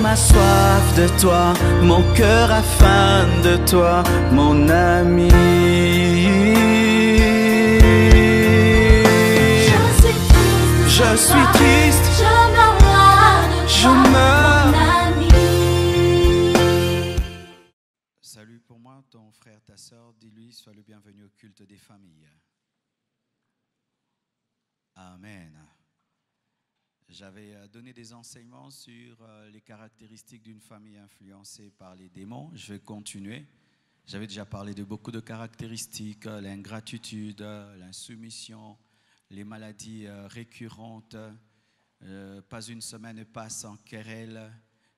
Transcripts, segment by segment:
a soif de toi, mon cœur a faim de toi, mon ami. Je suis triste, je meurs. Salut pour moi, ton frère, ta soeur, dis-lui, sois le bienvenu au culte des familles. Amen. J'avais donné des enseignements sur les caractéristiques d'une famille influencée par les démons. Je vais continuer. J'avais déjà parlé de beaucoup de caractéristiques, l'ingratitude, l'insoumission, les maladies récurrentes. Pas une semaine passe sans querelle.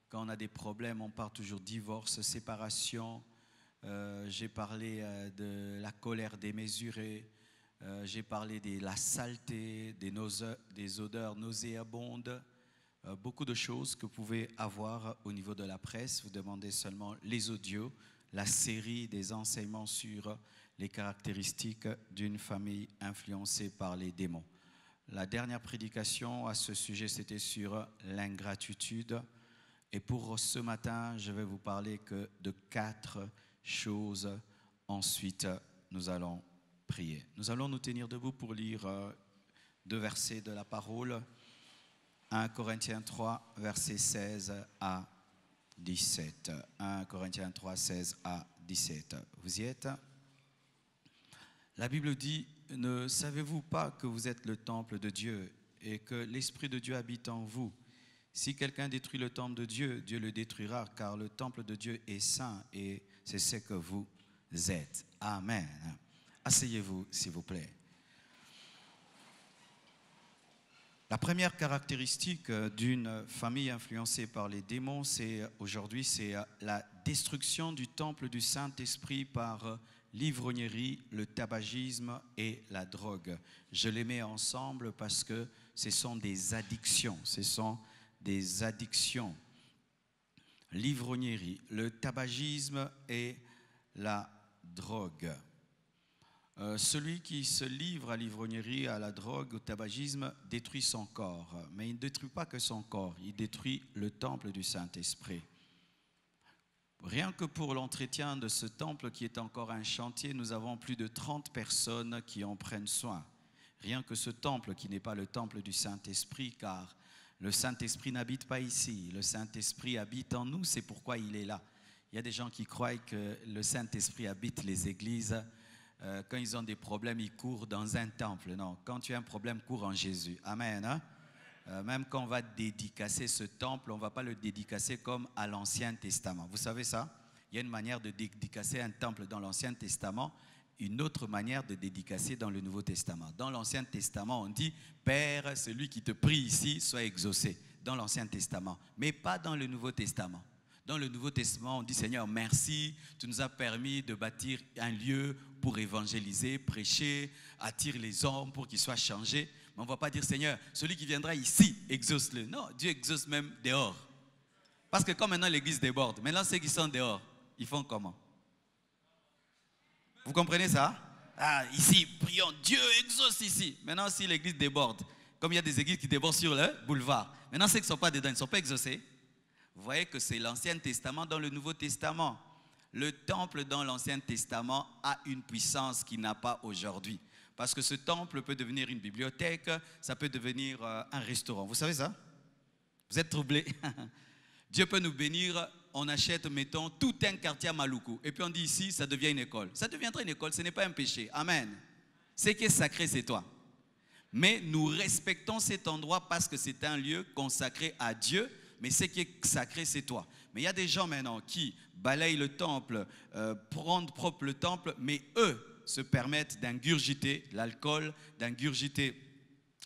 Quand on a des problèmes, on parle toujours divorce, séparation. J'ai parlé de la colère démesurée. J'ai parlé de la saleté, des odeurs nauséabondes, beaucoup de choses que vous pouvez avoir au niveau de la presse. Vous demandez seulement les audios, la série des enseignements sur les caractéristiques d'une famille influencée par les démons. La dernière prédication à ce sujet, c'était sur l'ingratitude. Et pour ce matin, je vais vous parler que de 4 choses. Ensuite, nous allons prier. Nous allons nous tenir debout pour lire 2 versets de la parole. 1 Corinthiens 3, versets 16 à 17. 1 Corinthiens 3, 16 à 17. Vous y êtes? La Bible dit, ne savez-vous pas que vous êtes le temple de Dieu et que l'Esprit de Dieu habite en vous? Si quelqu'un détruit le temple de Dieu, Dieu le détruira, car le temple de Dieu est saint et c'est ce que vous êtes. Amen. Asseyez-vous, s'il vous plaît. La première caractéristique d'une famille influencée par les démons, aujourd'hui, c'est la destruction du temple du Saint-Esprit par l'ivrognerie, le tabagisme et la drogue. Je les mets ensemble parce que ce sont des addictions. Ce sont des addictions. L'ivrognerie, le tabagisme et la drogue. Celui qui se livre à l'ivrognerie, à la drogue, au tabagisme, détruit son corps. Mais il ne détruit pas que son corps, il détruit le temple du Saint-Esprit. Rien que pour l'entretien de ce temple qui est encore un chantier, nous avons plus de 30 personnes qui en prennent soin. Rien que ce temple qui n'est pas le temple du Saint-Esprit, car le Saint-Esprit n'habite pas ici. Le Saint-Esprit habite en nous, c'est pourquoi il est là. Il y a des gens qui croient que le Saint-Esprit habite les églises. Quand ils ont des problèmes, ils courent dans un temple. Non, quand tu as un problème, cours en Jésus. Amen. Hein? Même quand on va dédicacer ce temple, on ne va pas le dédicacer comme à l'Ancien Testament. Vous savez ça? Il y a une manière de dédicacer un temple dans l'Ancien Testament, une autre manière de dédicacer dans le Nouveau Testament. Dans l'Ancien Testament, on dit « Père, celui qui te prie ici, soit exaucé » dans l'Ancien Testament, mais pas dans le Nouveau Testament. Dans le Nouveau Testament, on dit « Seigneur, merci, tu nous as permis de bâtir un lieu pour évangéliser, prêcher, attirer les hommes pour qu'ils soient changés. » Mais on ne va pas dire « Seigneur, celui qui viendra ici, exauce-le. » Non, Dieu exauce même dehors. Parce que comme maintenant l'église déborde, maintenant ceux qui sont dehors, ils font comment? Vous comprenez ça? Ah, ici, prions, Dieu exauce ici. Maintenant, si l'église déborde, comme il y a des églises qui débordent sur le boulevard, maintenant ceux qui ne sont pas dedans, ils ne sont pas exaucés. Vous voyez que c'est l'Ancien Testament dans le Nouveau Testament. Le temple dans l'Ancien Testament a une puissance qu'il n'a pas aujourd'hui. Parce que ce temple peut devenir une bibliothèque, ça peut devenir un restaurant. Vous savez ça? Vous êtes troublés? Dieu peut nous bénir, on achète, mettons, tout un quartier à Maluku. Et puis on dit ici, ça devient une école. Ça deviendra une école, ce n'est pas un péché. Amen. Ce qui est sacré, c'est toi. Mais nous respectons cet endroit parce que c'est un lieu consacré à Dieu. Mais ce qui est sacré, c'est toi. Mais il y a des gens maintenant qui balayent le temple, prennent propre le temple, mais eux se permettent d'ingurgiter l'alcool, d'ingurgiter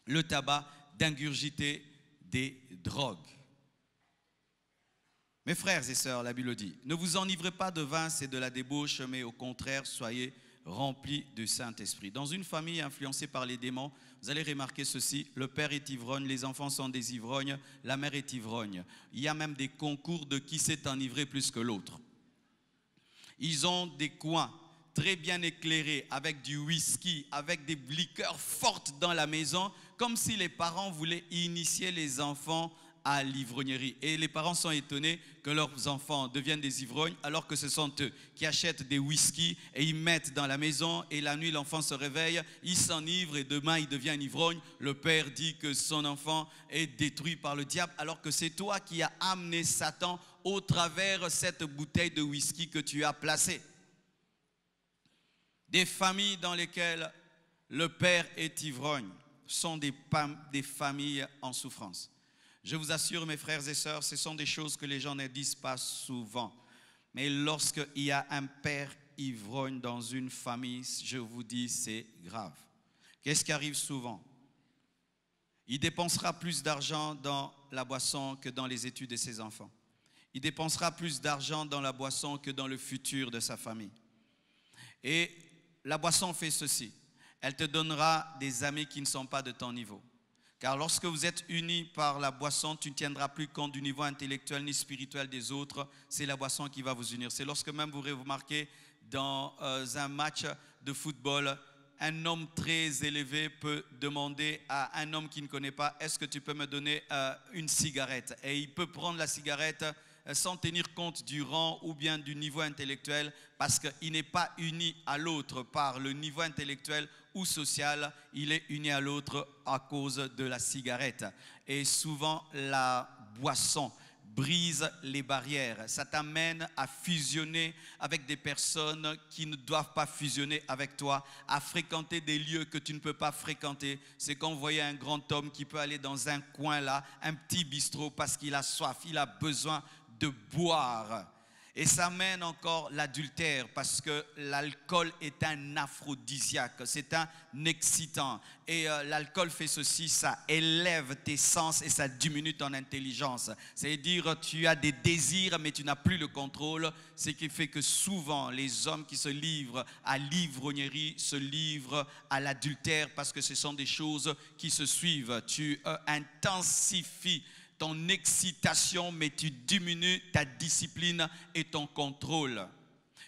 le tabac, d'ingurgiter des drogues. Mes frères et sœurs, la Bible dit, ne vous enivrez pas de vin, c'est de la débauche, mais au contraire, soyez remplis du Saint-Esprit. Dans une famille influencée par les démons, vous allez remarquer ceci, le père est ivrogne, les enfants sont des ivrognes, la mère est ivrogne. Il y a même des concours de qui s'est enivré plus que l'autre. Ils ont des coins très bien éclairés avec du whisky, avec des liqueurs fortes dans la maison, comme si les parents voulaient initier les enfants à l'ivrognerie. Et les parents sont étonnés que leurs enfants deviennent des ivrognes alors que ce sont eux qui achètent des whisky et ils mettent dans la maison et la nuit l'enfant se réveille, il s'enivre et demain il devient un ivrogne. Le père dit que son enfant est détruit par le diable alors que c'est toi qui as amené Satan au travers cette bouteille de whisky que tu as placée. Des familles dans lesquelles le père est ivrogne sont des familles en souffrance. Je vous assure, mes frères et sœurs, ce sont des choses que les gens ne disent pas souvent. Mais lorsqu'il y a un père ivrogne dans une famille, je vous dis, c'est grave. Qu'est-ce qui arrive souvent? Il dépensera plus d'argent dans la boisson que dans les études de ses enfants. Il dépensera plus d'argent dans la boisson que dans le futur de sa famille. Et la boisson fait ceci. Elle te donnera des amis qui ne sont pas de ton niveau. Car lorsque vous êtes unis par la boisson, tu ne tiendras plus compte du niveau intellectuel ni spirituel des autres. C'est la boisson qui va vous unir. C'est lorsque même vous remarquez dans un match de football, un homme très élevé peut demander à un homme qui ne connaît pas, est-ce que tu peux me donner une cigarette? Et il peut prendre la cigarette sans tenir compte du rang ou bien du niveau intellectuel parce qu'il n'est pas uni à l'autre par le niveau intellectuel ou social, il est uni à l'autre à cause de la cigarette. Et souvent, la boisson brise les barrières. Ça t'amène à fusionner avec des personnes qui ne doivent pas fusionner avec toi, à fréquenter des lieux que tu ne peux pas fréquenter. C'est quand vous voyez un grand homme qui peut aller dans un coin là, un petit bistrot parce qu'il a soif, il a besoin de boire. Et ça mène encore l'adultère parce que l'alcool est un aphrodisiaque, c'est un excitant. Et l'alcool fait ceci, ça élève tes sens et ça diminue ton intelligence. C'est-à-dire tu as des désirs mais tu n'as plus le contrôle. Ce qui fait que souvent les hommes qui se livrent à l'ivrognerie se livrent à l'adultère parce que ce sont des choses qui se suivent. Tu intensifies ton excitation, mais tu diminues ta discipline et ton contrôle.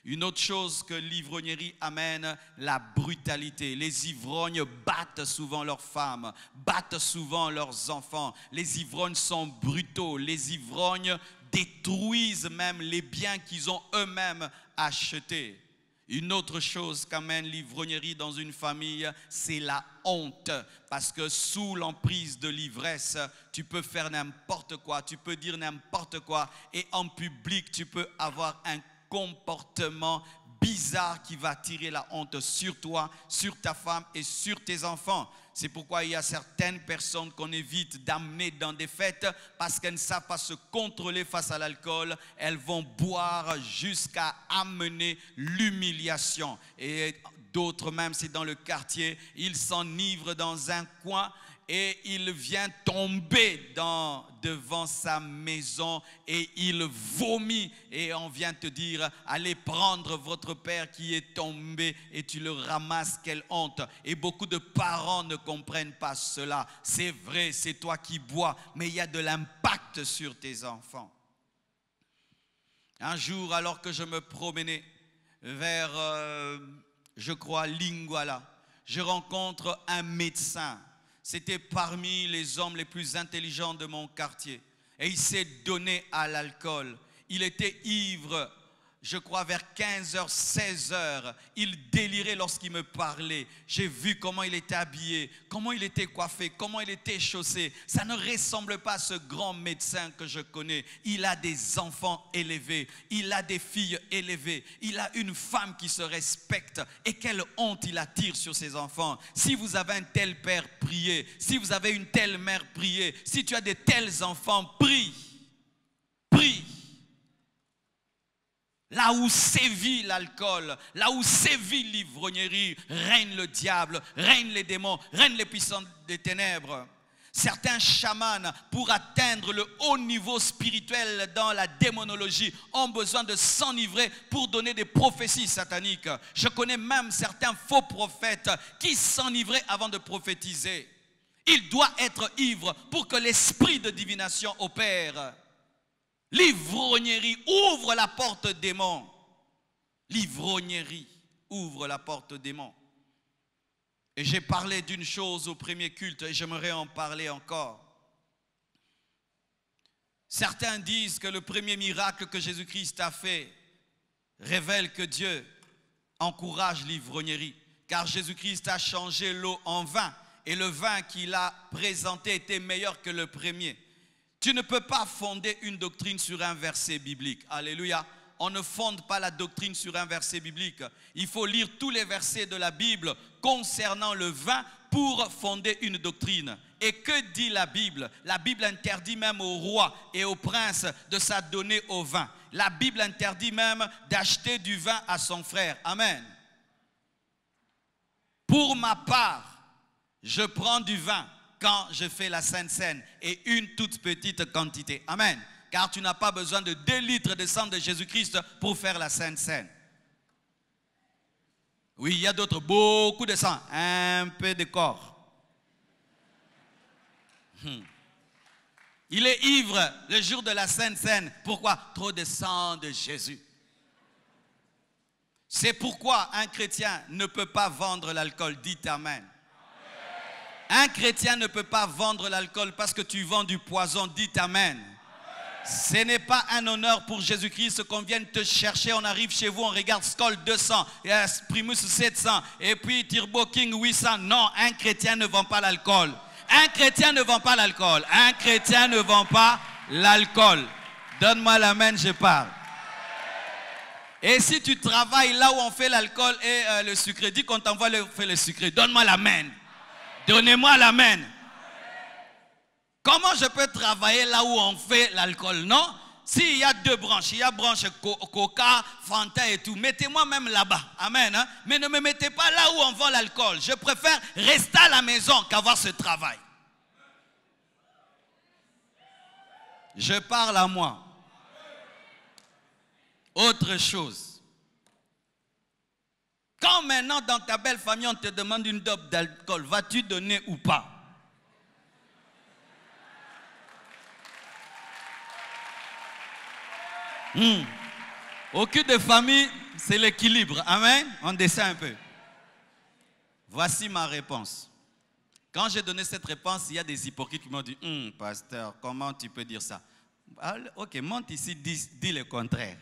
Une autre chose que l'ivrognerie amène, la brutalité. Les ivrognes battent souvent leurs femmes, battent souvent leurs enfants. Les ivrognes sont brutaux. Les ivrognes détruisent même les biens qu'ils ont eux-mêmes achetés. Une autre chose qu'amène l'ivrognerie dans une famille, c'est la honte. Parce que sous l'emprise de l'ivresse, tu peux faire n'importe quoi, tu peux dire n'importe quoi. Et en public, tu peux avoir un comportement bizarre qui va tirer la honte sur toi, sur ta femme et sur tes enfants. C'est pourquoi il y a certaines personnes qu'on évite d'amener dans des fêtes parce qu'elles ne savent pas se contrôler face à l'alcool. Elles vont boire jusqu'à amener l'humiliation. Et d'autres même, c'est dans le quartier, ils s'enivrent dans un coin et il vient tomber devant sa maison et il vomit. Et on vient te dire, allez prendre votre père qui est tombé et tu le ramasses, quelle honte. Et beaucoup de parents ne comprennent pas cela. C'est vrai, c'est toi qui bois, mais il y a de l'impact sur tes enfants. Un jour, alors que je me promenais vers, je crois, Linguala, je rencontre un médecin. C'était parmi les hommes les plus intelligents de mon quartier. Et il s'est donné à l'alcool. Il était ivre, je crois vers 15h, 16h. Il délirait lorsqu'il me parlait. J'ai vu comment il était habillé, comment il était coiffé, comment il était chaussé. Ça ne ressemble pas à ce grand médecin que je connais. Il a des enfants élevés, il a des filles élevées, il a une femme qui se respecte. Et quelle honte il attire sur ses enfants. Si vous avez un tel père, priez. Si vous avez une telle mère, priez. Si tu as de tels enfants, prie. Prie. Là où sévit l'alcool, là où sévit l'ivrognerie, règne le diable, règne les démons, règne les puissants des ténèbres. Certains chamans, pour atteindre le haut niveau spirituel dans la démonologie, ont besoin de s'enivrer pour donner des prophéties sataniques. Je connais même certains faux prophètes qui s'enivraient avant de prophétiser. Il doit être ivre pour que l'esprit de divination opère. L'ivrognerie ouvre la porte au démon. L'ivrognerie ouvre la porte au démon. Et j'ai parlé d'une chose au premier culte et j'aimerais en parler encore. Certains disent que le premier miracle que Jésus-Christ a fait révèle que Dieu encourage l'ivrognerie, car Jésus-Christ a changé l'eau en vin et le vin qu'il a présenté était meilleur que le premier. Tu ne peux pas fonder une doctrine sur un verset biblique. Alléluia. On ne fonde pas la doctrine sur un verset biblique. Il faut lire tous les versets de la Bible concernant le vin pour fonder une doctrine. Et que dit la Bible? La Bible interdit même aux rois et aux princes de s'adonner au vin. La Bible interdit même d'acheter du vin à son frère. Amen. Pour ma part, je prends du vin quand je fais la Sainte Seine et une toute petite quantité. Amen. Car tu n'as pas besoin de 2 litres de sang de Jésus-Christ pour faire la Sainte Seine. Oui, il y a d'autres, beaucoup de sang, un peu de corps. Il est ivre le jour de la Sainte Seine. Pourquoi? Trop de sang de Jésus. C'est pourquoi un chrétien ne peut pas vendre l'alcool. Dites Amen. Un chrétien ne peut pas vendre l'alcool parce que tu vends du poison. Dites Amen. Ce n'est pas un honneur pour Jésus-Christ qu'on vienne te chercher. On arrive chez vous, on regarde Skol 200, Primus 700 et puis Turbo King 800. Non, un chrétien ne vend pas l'alcool. Un chrétien ne vend pas l'alcool. Un chrétien ne vend pas l'alcool. Donne-moi l'amen, je parle. Et si tu travailles là où on fait l'alcool et le sucré, dis qu'on t'envoie faire le sucré. Donne-moi l'amen. Donnez-moi l'amen. Comment je peux travailler là où on fait l'alcool? Non. S'il y a 2 branches, il y a branche Coca, Fanta et tout, mettez-moi même là-bas. Amen. Hein? Mais ne me mettez pas là où on vend l'alcool. Je préfère rester à la maison qu'avoir ce travail. Je parle à moi. Autre chose. Quand maintenant dans ta belle famille on te demande une dope d'alcool, vas-tu donner ou pas? Au cul de famille, c'est l'équilibre. Amen. On descend un peu. Voici ma réponse. Quand j'ai donné cette réponse, il y a des hypocrites qui m'ont dit pasteur, comment tu peux dire ça? Ok, monte ici, dis le contraire.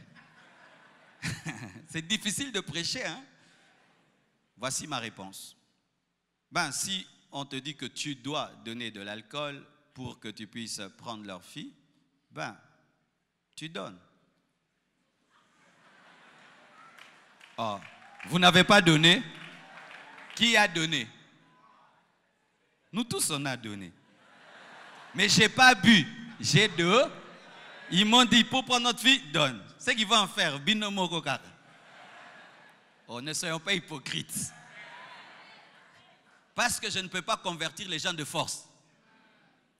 C'est difficile de prêcher, hein? Voici ma réponse. Ben, si on te dit que tu dois donner de l'alcool pour que tu puisses prendre leur fille, ben, tu donnes. Oh, vous n'avez pas donné? Qui a donné? Nous tous on a donné. Mais je n'ai pas bu. J'ai 2. Ils m'ont dit pour prendre notre fille, donne. C'est ce qu'ils vont en faire. Binomo Kokara. Oh, ne soyons pas hypocrites. Parce que je ne peux pas convertir les gens de force.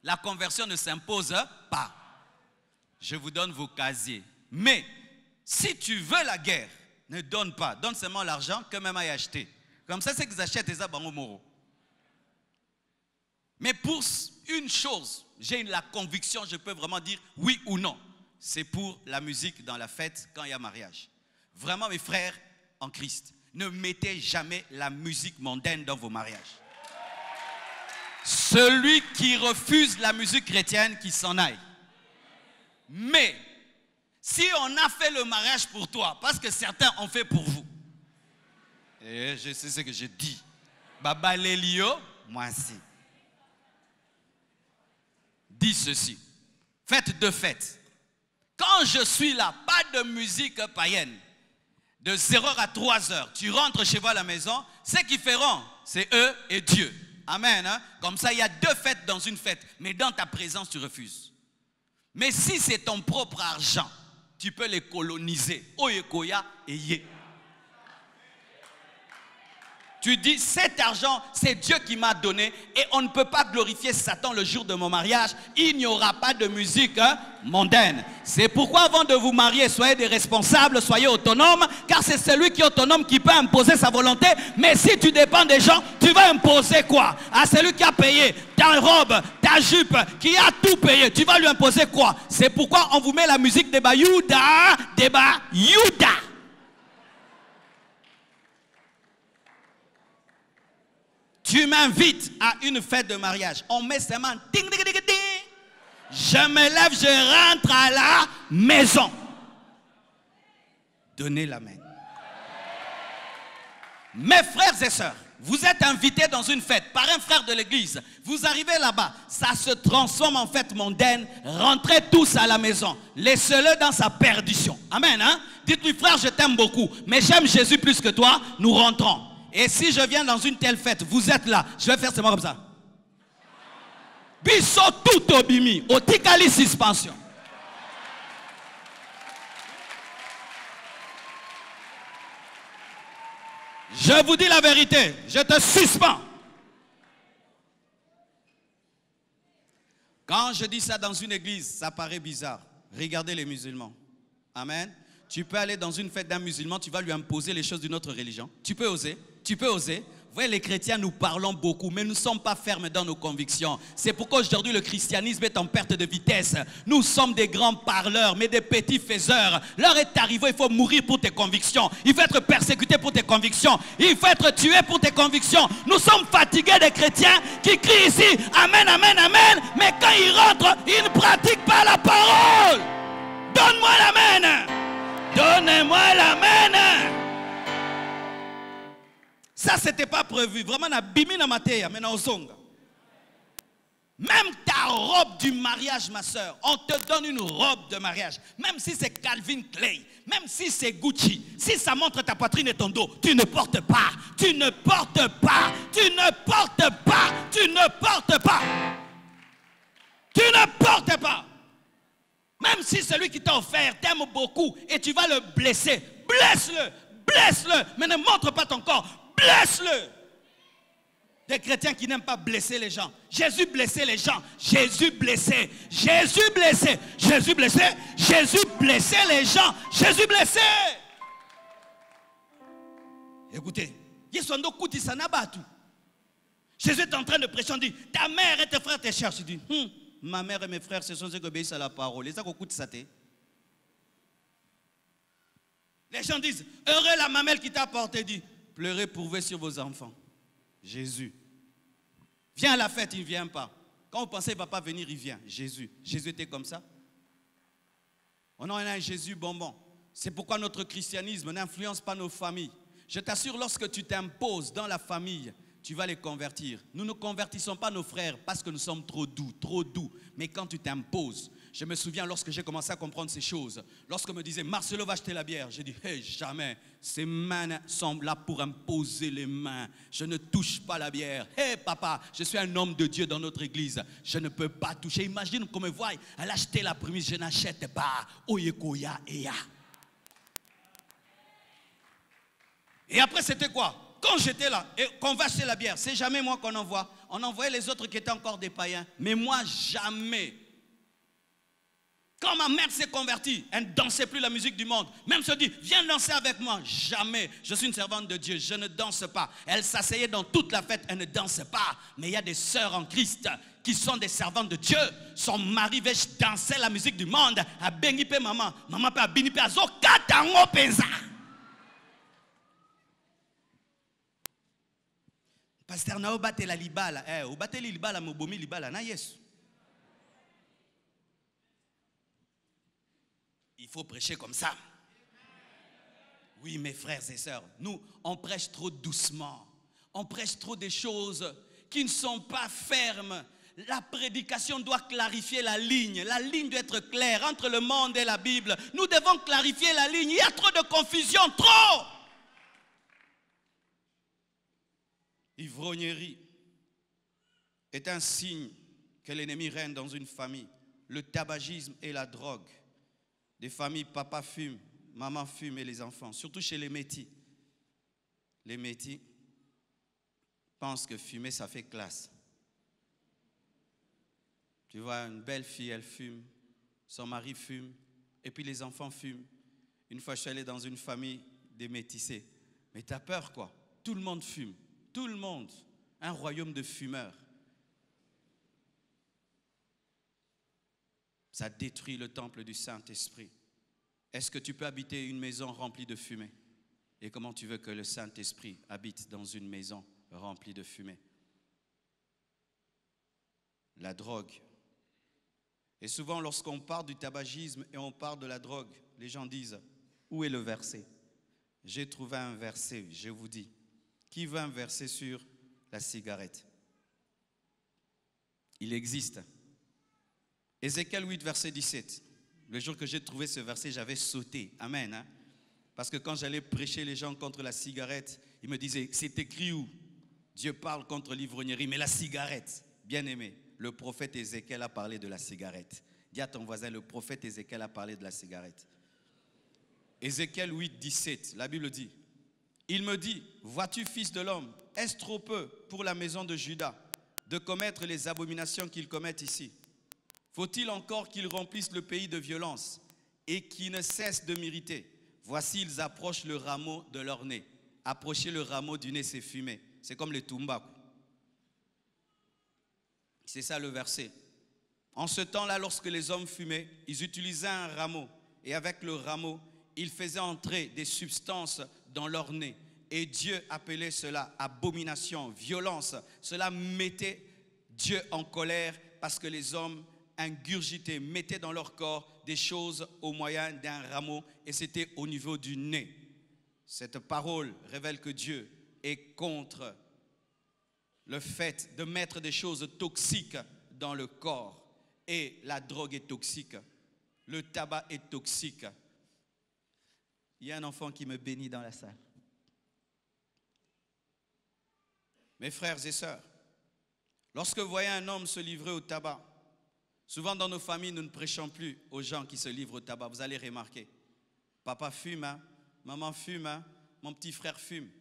La conversion ne s'impose pas. Je vous donne vos casiers. Mais si tu veux la guerre, ne donne pas. Donne seulement l'argent que même aille acheter. Comme ça, c'est qu'ils achètent les abangos moraux. Mais pour une chose, j'ai la conviction, je peux vraiment dire oui ou non. C'est pour la musique dans la fête quand il y a mariage. Vraiment, mes frères en Christ, ne mettez jamais la musique mondaine dans vos mariages. Celui qui refuse la musique chrétienne, qui s'en aille. Mais si on a fait le mariage pour toi, parce que certains ont fait pour vous, et je sais ce que je dis, Baba Lelio, moi aussi. Dis ceci, faites 2 fêtes. Quand je suis là, pas de musique païenne. De 0h à 3h, tu rentres chez vous à la maison, ce qu'ils feront, c'est eux et Dieu. Amen. Hein? Comme ça, il y a 2 fêtes dans une fête, mais dans ta présence, tu refuses. Mais si c'est ton propre argent, tu peux les coloniser. Oyekoya et Yé. Tu dis, cet argent, c'est Dieu qui m'a donné et on ne peut pas glorifier Satan le jour de mon mariage. Il n'y aura pas de musique mondaine. C'est pourquoi avant de vous marier, soyez des responsables, soyez autonomes, car c'est celui qui est autonome qui peut imposer sa volonté. Mais si tu dépends des gens, tu vas imposer quoi? À celui qui a payé ta robe, ta jupe, qui a tout payé, tu vas lui imposer quoi? C'est pourquoi on vous met la musique des Bayouda, des Bayouda. Tu m'invites à une fête de mariage. On met seulement ding ding ding ding. je me lève, je rentre à la maison. Donnez l'amen. Mes frères et sœurs, vous êtes invités dans une fête par un frère de l'église. Vous arrivez là-bas, ça se transforme en fête mondaine. Rentrez tous à la maison. Laissez-le dans sa perdition. Amen. Hein? Dites-lui, frère, je t'aime beaucoup, mais j'aime Jésus plus que toi. Nous rentrons. Et si je viens dans une telle fête, vous êtes là, je vais faire seulement comme ça. Biso tout obimi, otikali suspension. Je vous dis la vérité, je te suspends. Quand je dis ça dans une église, ça paraît bizarre. Regardez les musulmans. Amen. Tu peux aller dans une fête d'un musulman, tu vas lui imposer les choses d'une autre religion. Tu peux oser, tu peux oser. Vous voyez, les chrétiens, nous parlons beaucoup, mais nous ne sommes pas fermes dans nos convictions. C'est pourquoi aujourd'hui le christianisme est en perte de vitesse. Nous sommes des grands parleurs, mais des petits faiseurs. L'heure est arrivée, il faut mourir pour tes convictions. Il faut être persécuté pour tes convictions. Il faut être tué pour tes convictions. Nous sommes fatigués des chrétiens qui crient ici, Amen, Amen, Amen, mais quand ils rentrent, ils ne pratiquent pas la parole. Donne-moi l'amen. Donnez-moi l'amen. Ça, c'était pas prévu. Vraiment, na bimi na mateya, mais na osonga. Même ta robe du mariage, ma soeur, on te donne une robe de mariage. Même si c'est Calvin Klein, même si c'est Gucci, si ça montre ta poitrine et ton dos, tu ne portes pas, tu ne portes pas, tu ne portes pas, tu ne portes pas. Tu ne portes pas. Même si celui qui t'a offert t'aime beaucoup et tu vas le blesser, blesse-le, blesse-le, mais ne montre pas ton corps. Blesse-le. Des chrétiens qui n'aiment pas blesser les gens. Jésus blessait les gens. Jésus blessait. Jésus blessait. Jésus blessait. Jésus blessait les gens. Jésus blessait. Écoutez. Jésus est en train de prêcher. On dit, ta mère et tes frères te cherchent. Il dit, ma mère et mes frères, ce sont ceux qui obéissent à la parole. Les gens disent, heureux la mamelle qui t'a apporté. Dit, pleurez, pourvez sur vos enfants. Jésus. Viens à la fête, il ne vient pas. Quand vous pensez qu'il ne va pas venir, il vient. Jésus. Jésus était comme ça. On a un Jésus bonbon. C'est pourquoi notre christianisme n'influence pas nos familles. Je t'assure, lorsque tu t'imposes dans la famille, tu vas les convertir. Nous ne convertissons pas nos frères parce que nous sommes trop doux, trop doux. Mais quand tu t'imposes, je me souviens lorsque j'ai commencé à comprendre ces choses, lorsqu'on me disait Marcelo va acheter la bière, j'ai dit hey, jamais, ces mains sont là pour imposer les mains, je ne touche pas la bière. Hey papa, je suis un homme de Dieu dans notre église, je ne peux pas toucher. Imagine qu'on me voie, elle a acheté la prémisse, je n'achète pas. Oyekoya eya. Et après c'était quoi? Quand j'étais là, et qu'on va acheter la bière, c'est jamais moi qu'on envoie. On envoyait les autres qui étaient encore des païens. Mais moi, jamais. Quand ma mère s'est convertie, elle ne dansait plus la musique du monde. Même se dit, viens danser avec moi. Jamais. Je suis une servante de Dieu, je ne danse pas. Elle s'asseyait dans toute la fête, elle ne danse pas. Mais il y a des sœurs en Christ qui sont des servantes de Dieu. Son mari veut danser la musique du monde. A bengi pe maman. Maman pe a bini pe a zo katango penza. Pasteur Nao bate la libala. Ou bate li libala, mobomi libala na Yesu. Il faut prêcher comme ça. Oui, mes frères et sœurs, nous, on prêche trop doucement. On prêche trop des choses qui ne sont pas fermes. La prédication doit clarifier la ligne. La ligne doit être claire entre le monde et la Bible. Nous devons clarifier la ligne. Il y a trop de confusion, trop. L'ivrognerie est un signe que l'ennemi règne dans une famille. Le tabagisme et la drogue. Des familles, papa fume, maman fume et les enfants. Surtout chez les métis. Les métis pensent que fumer, ça fait classe. Tu vois, une belle fille, elle fume. Son mari fume. Et puis les enfants fument. Une fois, je suis allé dans une famille des métissés. Mais tu as peur, quoi? Tout le monde fume. Tout le monde, un royaume de fumeurs. Ça détruit le temple du Saint-Esprit. Est-ce que tu peux habiter une maison remplie de fumée? Et comment tu veux que le Saint-Esprit habite dans une maison remplie de fumée? La drogue Et souvent, lorsqu'on parle du tabagisme et on parle de la drogue, les gens disent, où est le verset? J'ai trouvé un verset, je vous dis. Qui veut un verset sur la cigarette? Il existe. Ézéchiel 8, verset 17. Le jour que j'ai trouvé ce verset, j'avais sauté. Amen. Hein? Parce que quand j'allais prêcher les gens contre la cigarette, ils me disaient, c'est écrit où? Dieu parle contre l'ivrognerie, mais la cigarette, bien aimé, le prophète Ézéchiel a parlé de la cigarette. Dis à ton voisin, le prophète Ézéchiel a parlé de la cigarette. Ézéchiel 8, 17, la Bible dit, il me dit, vois-tu, fils de l'homme, est-ce trop peu pour la maison de Juda de commettre les abominations qu'ils commettent ici? Faut-il encore qu'ils remplissent le pays de violence et qu'ils ne cessent de m'irriter? Voici, ils approchent le rameau de leur nez. Approcher le rameau du nez, c'est fumer. C'est comme les tumbaku. C'est ça le verset. En ce temps-là, lorsque les hommes fumaient, ils utilisaient un rameau. Et avec le rameau, ils faisaient entrer des substances dans leur nez. Et Dieu appelait cela abomination, violence. Cela mettait Dieu en colère parce que les hommes ingurgitaient, mettaient dans leur corps des choses au moyen d'un rameau. Et c'était au niveau du nez. Cette parole révèle que Dieu est contre le fait de mettre des choses toxiques dans le corps. Et la drogue est toxique. Le tabac est toxique. Il y a un enfant qui me bénit dans la salle. Mes frères et sœurs, lorsque vous voyez un homme se livrer au tabac, souvent dans nos familles, nous ne prêchons plus aux gens qui se livrent au tabac. Vous allez remarquer. Papa fume, hein? Maman fume, hein? Mon petit frère fume.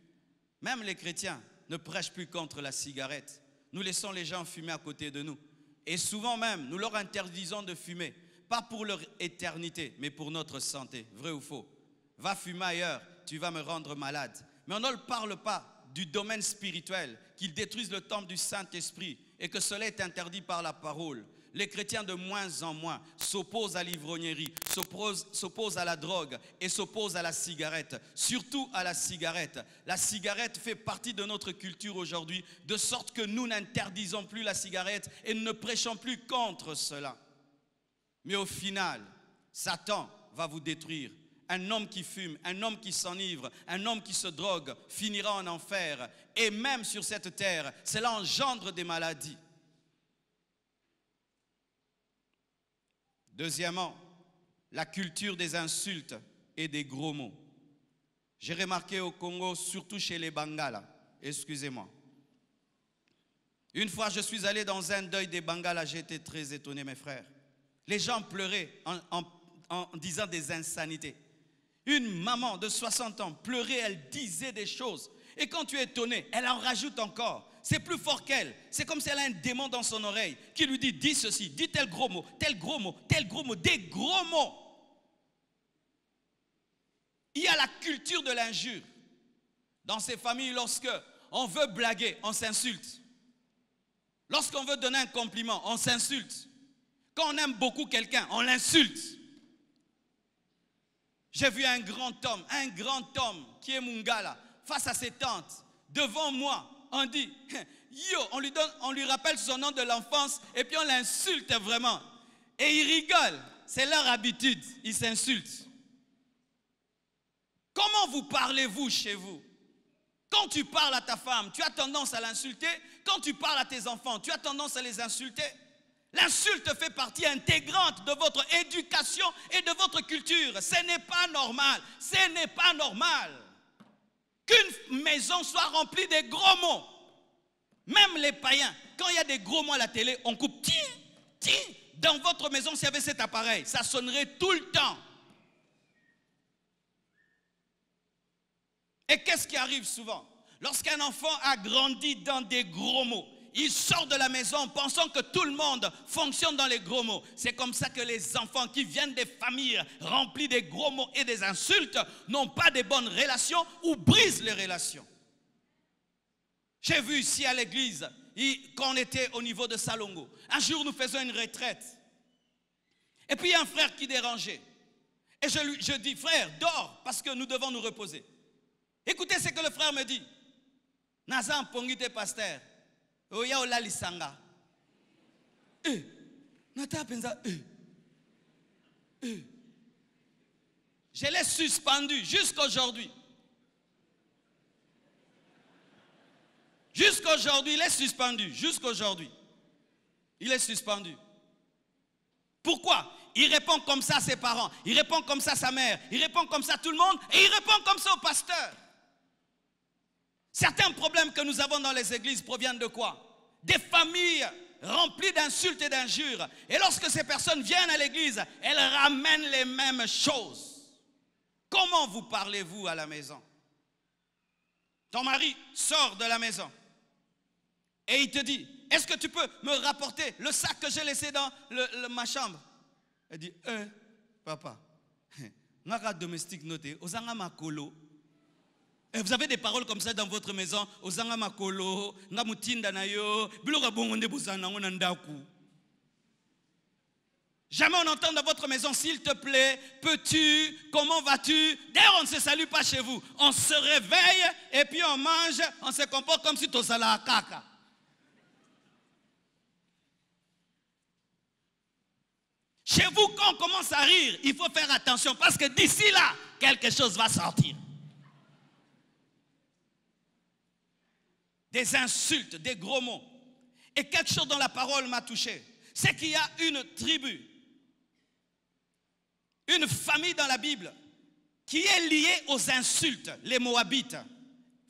Même les chrétiens ne prêchent plus contre la cigarette. Nous laissons les gens fumer à côté de nous. Et souvent même, nous leur interdisons de fumer. Pas pour leur éternité, mais pour notre santé. Vrai ou faux? Va fumer ailleurs, tu vas me rendre malade. Mais on ne parle pas du domaine spirituel, qu'ils détruisent le temple du Saint-Esprit et que cela est interdit par la parole. Les chrétiens de moins en moins s'opposent à l'ivrognerie, s'opposent à la drogue et s'opposent à la cigarette, surtout à la cigarette. La cigarette fait partie de notre culture aujourd'hui, de sorte que nous n'interdisons plus la cigarette et ne prêchons plus contre cela. Mais au final, Satan va vous détruire. Un homme qui fume, un homme qui s'enivre, un homme qui se drogue finira en enfer. Et même sur cette terre, cela engendre des maladies. Deuxièmement, la culture des insultes et des gros mots. J'ai remarqué au Congo, surtout chez les Bangala, excusez-moi. Une fois, je suis allé dans un deuil des Bangala, j'ai été très étonné, mes frères. Les gens pleuraient en disant des insanités. Une maman de 60 ans pleurait, elle disait des choses. Et quand tu es étonné, elle en rajoute encore. C'est plus fort qu'elle. C'est comme si elle a un démon dans son oreille qui lui dit, dis ceci, dis tel gros mot, tel gros mot, tel gros mot, des gros mots. Il y a la culture de l'injure. Dans ces familles, lorsque on veut blaguer, on s'insulte. Lorsqu'on veut donner un compliment, on s'insulte. Quand on aime beaucoup quelqu'un, on l'insulte. J'ai vu un grand homme qui est Mungala, face à ses tantes, devant moi. On dit, yo, on lui rappelle son nom de l'enfance et puis on l'insulte vraiment. Et ils rigolent, c'est leur habitude, ils s'insultent. Comment vous parlez-vous chez vous? Quand tu parles à ta femme, tu as tendance à l'insulter. Quand tu parles à tes enfants, tu as tendance à les insulter. L'insulte fait partie intégrante de votre éducation et de votre culture. Ce n'est pas normal. Ce n'est pas normal qu'une maison soit remplie de gros mots. Même les païens, quand il y a des gros mots à la télé, on coupe. Tiens, dans votre maison, s'il y avait cet appareil, ça sonnerait tout le temps. Et qu'est-ce qui arrive souvent? Lorsqu'un enfant a grandi dans des gros mots, il sort de la maison pensant que tout le monde fonctionne dans les gros mots. C'est comme ça que les enfants qui viennent des familles remplies des gros mots et des insultes n'ont pas de bonnes relations ou brisent les relations. J'ai vu ici à l'église, quand on était au niveau de Salongo, un jour nous faisions une retraite. Et puis il y a un frère qui dérangeait. Et je dis, frère, dors parce que nous devons nous reposer. Écoutez ce que le frère me dit. Nazan pongite pasteur. Oya ola lisanga. Nata penza Je l'ai suspendu jusqu'à aujourd'hui. Jusqu'à aujourd'hui, il est suspendu. Jusqu'à aujourd'hui. Il est suspendu. Pourquoi? Il répond comme ça à ses parents. Il répond comme ça à sa mère. Il répond comme ça à tout le monde. Et il répond comme ça au pasteur. Certains problèmes que nous avons dans les églises proviennent de quoi? Des familles remplies d'insultes et d'injures. Et lorsque ces personnes viennent à l'église, elles ramènent les mêmes choses. Comment vous parlez-vous à la maison? Ton mari sort de la maison et il te dit, est-ce que tu peux me rapporter le sac que j'ai laissé dans ma chambre? Elle dit, papa, naka domestique noté, ozanga makolo. Et vous avez des paroles comme ça dans votre maison, ozanga makolo, nga mutinda na yo, biloka bongonde bozana ngona ndaku. Jamais on entend dans votre maison, s'il te plaît, peux-tu, comment vas-tu? D'ailleurs, on ne se salue pas chez vous. On se réveille et puis on mange, on se comporte comme si tu es à caca. Chez vous, quand on commence à rire, il faut faire attention parce que d'ici là, quelque chose va sortir. Des insultes, des gros mots. Et quelque chose dans la parole m'a touché. C'est qu'il y a une tribu, une famille dans la Bible qui est liée aux insultes, les Moabites.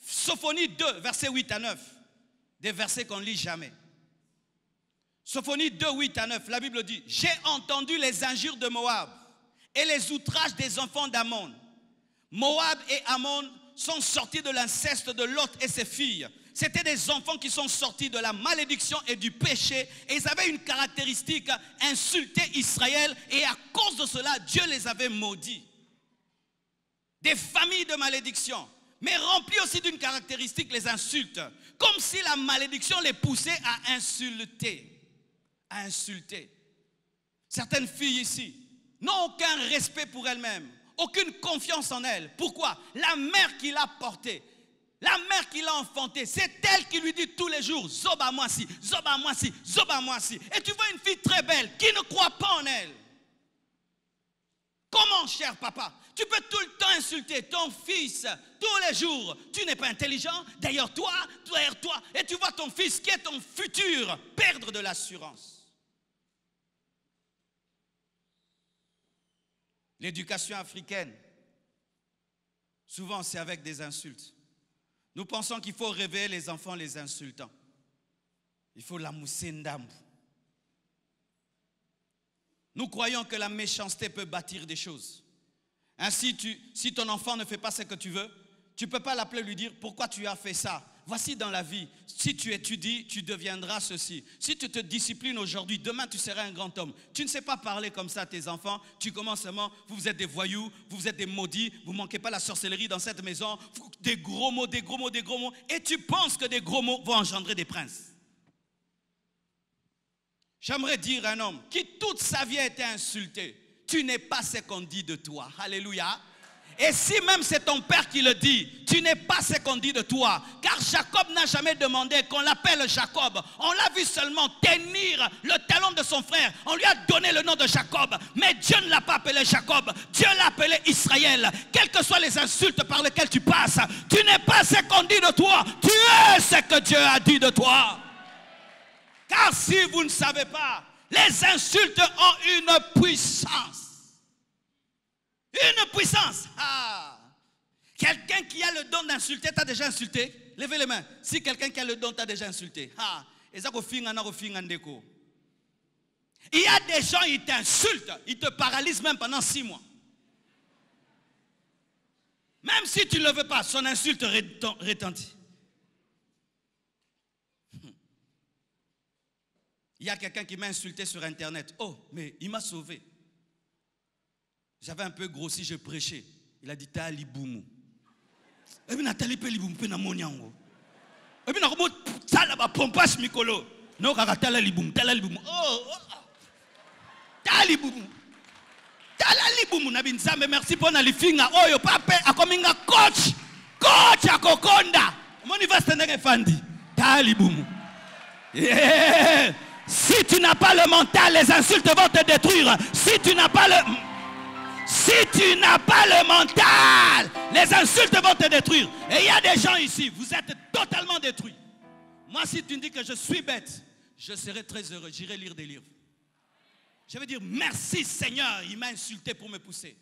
Sophonie 2, versets 8 à 9. Des versets qu'on ne lit jamais. Sophonie 2, 8 à 9, la Bible dit, « J'ai entendu les injures de Moab et les outrages des enfants d'Ammon. Moab et Ammon sont sortis de l'inceste de Lot et ses filles. C'était des enfants qui sont sortis de la malédiction et du péché. Et ils avaient une caractéristique, insulter Israël. Et à cause de cela, Dieu les avait maudits. Des familles de malédiction. Mais remplies aussi d'une caractéristique, les insultes. Comme si la malédiction les poussait à insulter. À insulter. Certaines filles ici n'ont aucun respect pour elles-mêmes. Aucune confiance en elles. Pourquoi? La mère qui l'a portée. La mère qui l'a enfanté, c'est elle qui lui dit tous les jours, zoba moi si, zoba moi si, zoba moi si. Et tu vois une fille très belle qui ne croit pas en elle. Comment, cher papa? Tu peux tout le temps insulter ton fils tous les jours. Tu n'es pas intelligent. D'ailleurs toi, et tu vois ton fils qui est ton futur perdre de l'assurance. L'éducation africaine, souvent c'est avec des insultes. Nous pensons qu'il faut réveiller les enfants les insultants. Il faut la mousser ndambu. Nous croyons que la méchanceté peut bâtir des choses. Ainsi, si ton enfant ne fait pas ce que tu veux, tu ne peux pas l'appeler et lui dire pourquoi tu as fait ça. Voici dans la vie, si tu étudies, tu deviendras ceci. Si tu te disciplines aujourd'hui, demain tu seras un grand homme. Tu ne sais pas parler comme ça à tes enfants. Tu commences seulement, vous êtes des voyous, vous êtes des maudits, vous ne manquez pas la sorcellerie dans cette maison. Des gros mots, des gros mots, des gros mots. Et tu penses que des gros mots vont engendrer des princes. J'aimerais dire à un homme qui toute sa vie a été insulté, tu n'es pas ce qu'on dit de toi. Alléluia. Et si même c'est ton père qui le dit, tu n'es pas ce qu'on dit de toi. Car Jacob n'a jamais demandé qu'on l'appelle Jacob. On l'a vu seulement tenir le talon de son frère. On lui a donné le nom de Jacob. Mais Dieu ne l'a pas appelé Jacob. Dieu l'a appelé Israël. Quelles que soient les insultes par lesquelles tu passes, tu n'es pas ce qu'on dit de toi. Tu es ce que Dieu a dit de toi. Car si vous ne savez pas, les insultes ont une puissance. Une puissance. Ah. Quelqu'un qui a le don d'insulter, t'as déjà insulté? Levez les mains. Si quelqu'un qui a le don t'a déjà insulté. Ah. Il y a des gens, ils t'insultent. Ils te paralysent même pendant 6 mois. Même si tu ne le veux pas, son insulte retentit. Il y a quelqu'un qui m'a insulté sur Internet. Oh, mais il m'a sauvé. J'avais un peu grossi, je prêchais. Il a dit, t'as liboumou. Et puis, Nathalie peut liboumou, peut n'amoniango. Et puis, n'akomo, t'as la pompache mikolo. Non, t'as la liboumou, t'as la liboumou. Oh, t'as liboumou. T'as la liboumou, Nabinzambe, merci pour n'alifinga. Oh, yo, papa, akominga coach. Coach, akokonda. Mon université n'est pas fandi. T'as liboumou. Si tu n'as pas le mental, les insultes vont te détruire. Si tu n'as pas le... Si tu n'as pas le mental, les insultes vont te détruire. Et il y a des gens ici, vous êtes totalement détruits. Moi, si tu me dis que je suis bête, je serai très heureux. J'irai lire des livres. Je vais dire merci Seigneur, il m'a insulté pour me pousser.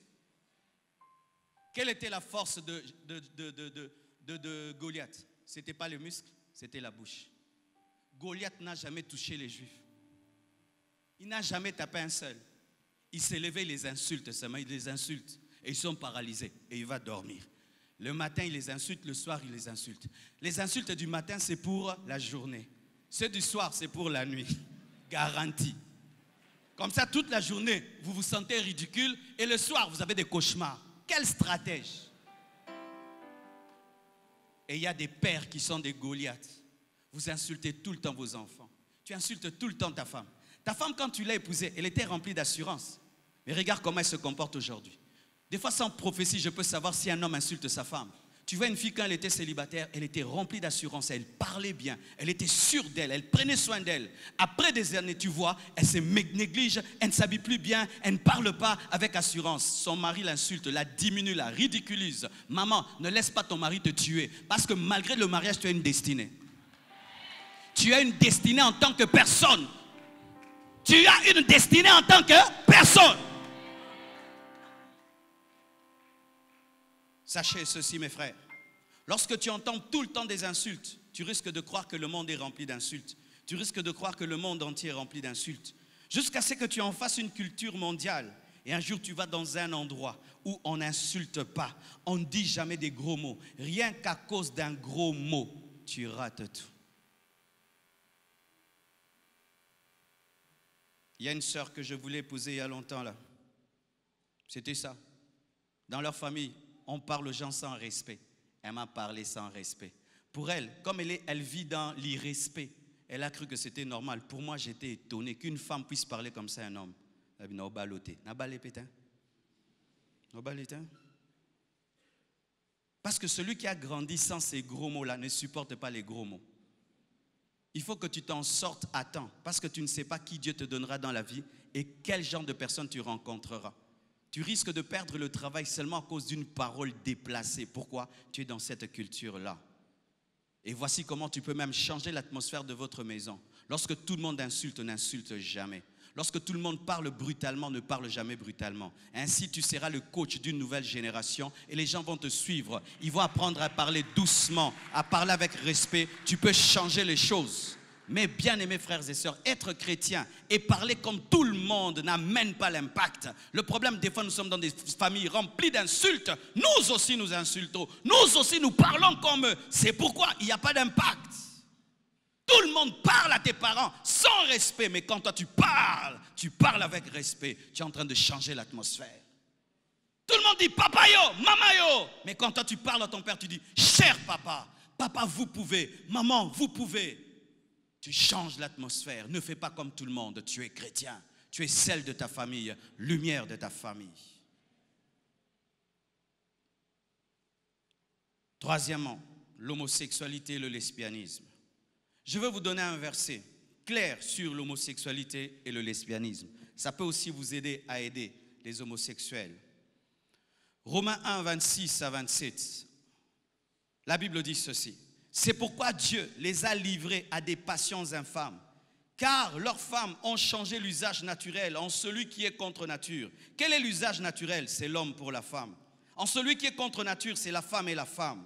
Quelle était la force de Goliath? Ce n'était pas le muscle, c'était la bouche. Goliath n'a jamais touché les Juifs. Il n'a jamais tapé un seul. Il s'est levé, il les insulte seulement, il les insulte. Et ils sont paralysés et il va dormir. Le matin, il les insulte, le soir, il les insulte. Les insultes du matin, c'est pour la journée. Ceux du soir, c'est pour la nuit. Garantie. Comme ça, toute la journée, vous vous sentez ridicule et le soir, vous avez des cauchemars. Quelle stratège! Et il y a des pères qui sont des Goliaths. Vous insultez tout le temps vos enfants. Tu insultes tout le temps ta femme. Ta femme, quand tu l'as épousée, elle était remplie d'assurance. Mais regarde comment elle se comporte aujourd'hui. Des fois, sans prophétie, je peux savoir si un homme insulte sa femme. Tu vois une fille, quand elle était célibataire, elle était remplie d'assurance, elle parlait bien, elle était sûre d'elle, elle prenait soin d'elle. Après des années, tu vois, elle se néglige, elle ne s'habille plus bien, elle ne parle pas avec assurance. Son mari l'insulte, la diminue, la ridiculise. Maman, ne laisse pas ton mari te tuer, parce que malgré le mariage, tu as une destinée. Tu as une destinée en tant que personne. Tu as une destinée en tant que personne. Sachez ceci, mes frères. Lorsque tu entends tout le temps des insultes, tu risques de croire que le monde est rempli d'insultes. Tu risques de croire que le monde entier est rempli d'insultes. Jusqu'à ce que tu en fasses une culture mondiale. Et un jour, tu vas dans un endroit où on n'insulte pas. On ne dit jamais des gros mots. Rien qu'à cause d'un gros mot, tu rates tout. Il y a une sœur que je voulais épouser il y a longtemps là. C'était ça. Dans leur famille, on parle aux gens sans respect. Elle m'a parlé sans respect. Pour elle, comme elle vit dans l'irrespect, elle a cru que c'était normal. Pour moi, j'étais étonné qu'une femme puisse parler comme ça à un homme. Parce que celui qui a grandi sans ces gros mots-là ne supporte pas les gros mots. Il faut que tu t'en sortes à temps parce que tu ne sais pas qui Dieu te donnera dans la vie et quel genre de personne tu rencontreras. Tu risques de perdre le travail seulement à cause d'une parole déplacée. Pourquoi? Tu es dans cette culture-là. Et voici comment tu peux même changer l'atmosphère de votre maison. Lorsque tout le monde insulte, n'insulte jamais. Lorsque tout le monde parle brutalement, ne parle jamais brutalement. Ainsi, tu seras le coach d'une nouvelle génération et les gens vont te suivre. Ils vont apprendre à parler doucement, à parler avec respect. Tu peux changer les choses. Mais bien aimés frères et sœurs, être chrétien et parler comme tout le monde n'amène pas l'impact. Le problème, des fois, nous sommes dans des familles remplies d'insultes. Nous aussi, nous insultons. Nous aussi, nous parlons comme eux. C'est pourquoi il n'y a pas d'impact. Tout le monde parle à tes parents sans respect. Mais quand toi, tu parles avec respect. Tu es en train de changer l'atmosphère. Tout le monde dit papa yo, maman yo. Mais quand toi, tu parles à ton père, tu dis cher papa. Papa, vous pouvez. Maman, vous pouvez. Tu changes l'atmosphère. Ne fais pas comme tout le monde. Tu es chrétien. Tu es celle de ta famille, lumière de ta famille. Troisièmement, l'homosexualité et le lesbianisme. Je vais vous donner un verset clair sur l'homosexualité et le lesbianisme. Ça peut aussi vous aider à aider les homosexuels. Romains 1, 26 à 27. La Bible dit ceci. C'est pourquoi Dieu les a livrés à des passions infâmes, car leurs femmes ont changé l'usage naturel en celui qui est contre nature. Quel est l'usage naturel? C'est l'homme pour la femme. En celui qui est contre nature, c'est la femme et la femme.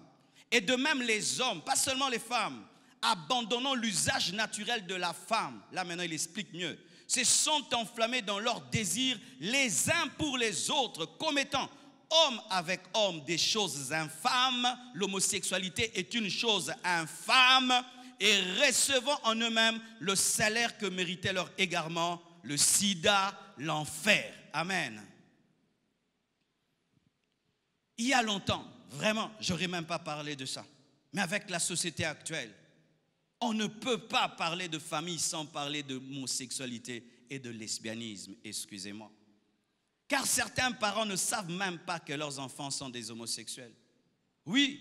Et de même les hommes, pas seulement les femmes, abandonnant l'usage naturel de la femme. Là maintenant il explique mieux. Se sont enflammés dans leurs désirs les uns pour les autres, commettant homme avec homme des choses infâmes. L'homosexualité est une chose infâme et recevant en eux-mêmes le salaire que méritait leur égarement, le sida, l'enfer. Amen. Il y a longtemps, vraiment, je n'aurais même pas parlé de ça. Mais avec la société actuelle, on ne peut pas parler de famille sans parler de homosexualité et de lesbianisme, excusez-moi. Car certains parents ne savent même pas que leurs enfants sont des homosexuels. Oui,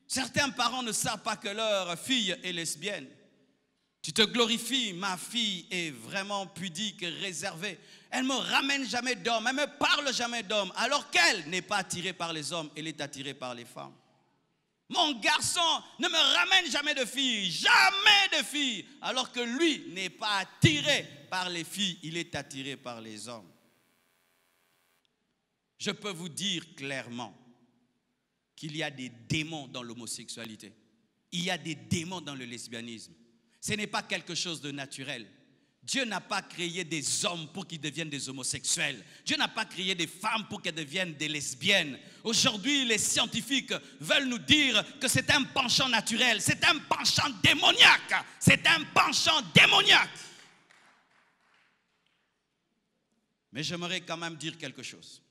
certains parents ne savent pas que leur fille est lesbienne. Tu te glorifies, ma fille est vraiment pudique, réservée. Elle ne me ramène jamais d'homme, elle ne me parle jamais d'homme, alors qu'elle n'est pas attirée par les hommes, elle est attirée par les femmes. Mon garçon ne me ramène jamais de filles, jamais de filles, alors que lui n'est pas attiré par les filles, il est attiré par les hommes. Je peux vous dire clairement qu'il y a des démons dans l'homosexualité. Il y a des démons dans le lesbianisme. Ce n'est pas quelque chose de naturel. Dieu n'a pas créé des hommes pour qu'ils deviennent des homosexuels. Dieu n'a pas créé des femmes pour qu'elles deviennent des lesbiennes. Aujourd'hui, les scientifiques veulent nous dire que c'est un penchant naturel. C'est un penchant démoniaque. C'est un penchant démoniaque. Mais j'aimerais quand même dire quelque chose.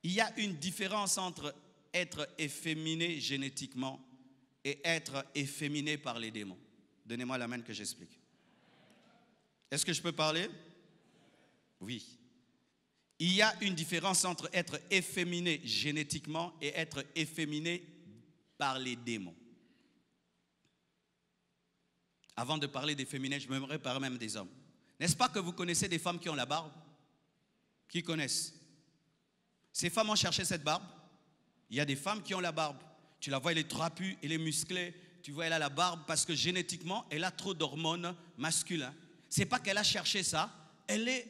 Il y a une différence entre être efféminé génétiquement et être efféminé par les démons. Donnez-moi la main que j'explique. Est-ce que je peux parler? Oui. Il y a une différence entre être efféminé génétiquement et être efféminé par les démons. Avant de parler des féminins, je m'aimerais parler même des hommes. N'est-ce pas que vous connaissez des femmes qui ont la barbe? Qui connaissent? Ces femmes ont cherché cette barbe. Il y a des femmes qui ont la barbe. Tu la vois, elle est trapue, elle est musclée. Tu vois, elle a la barbe parce que génétiquement, elle a trop d'hormones masculines. Ce n'est pas qu'elle a cherché ça. Elle est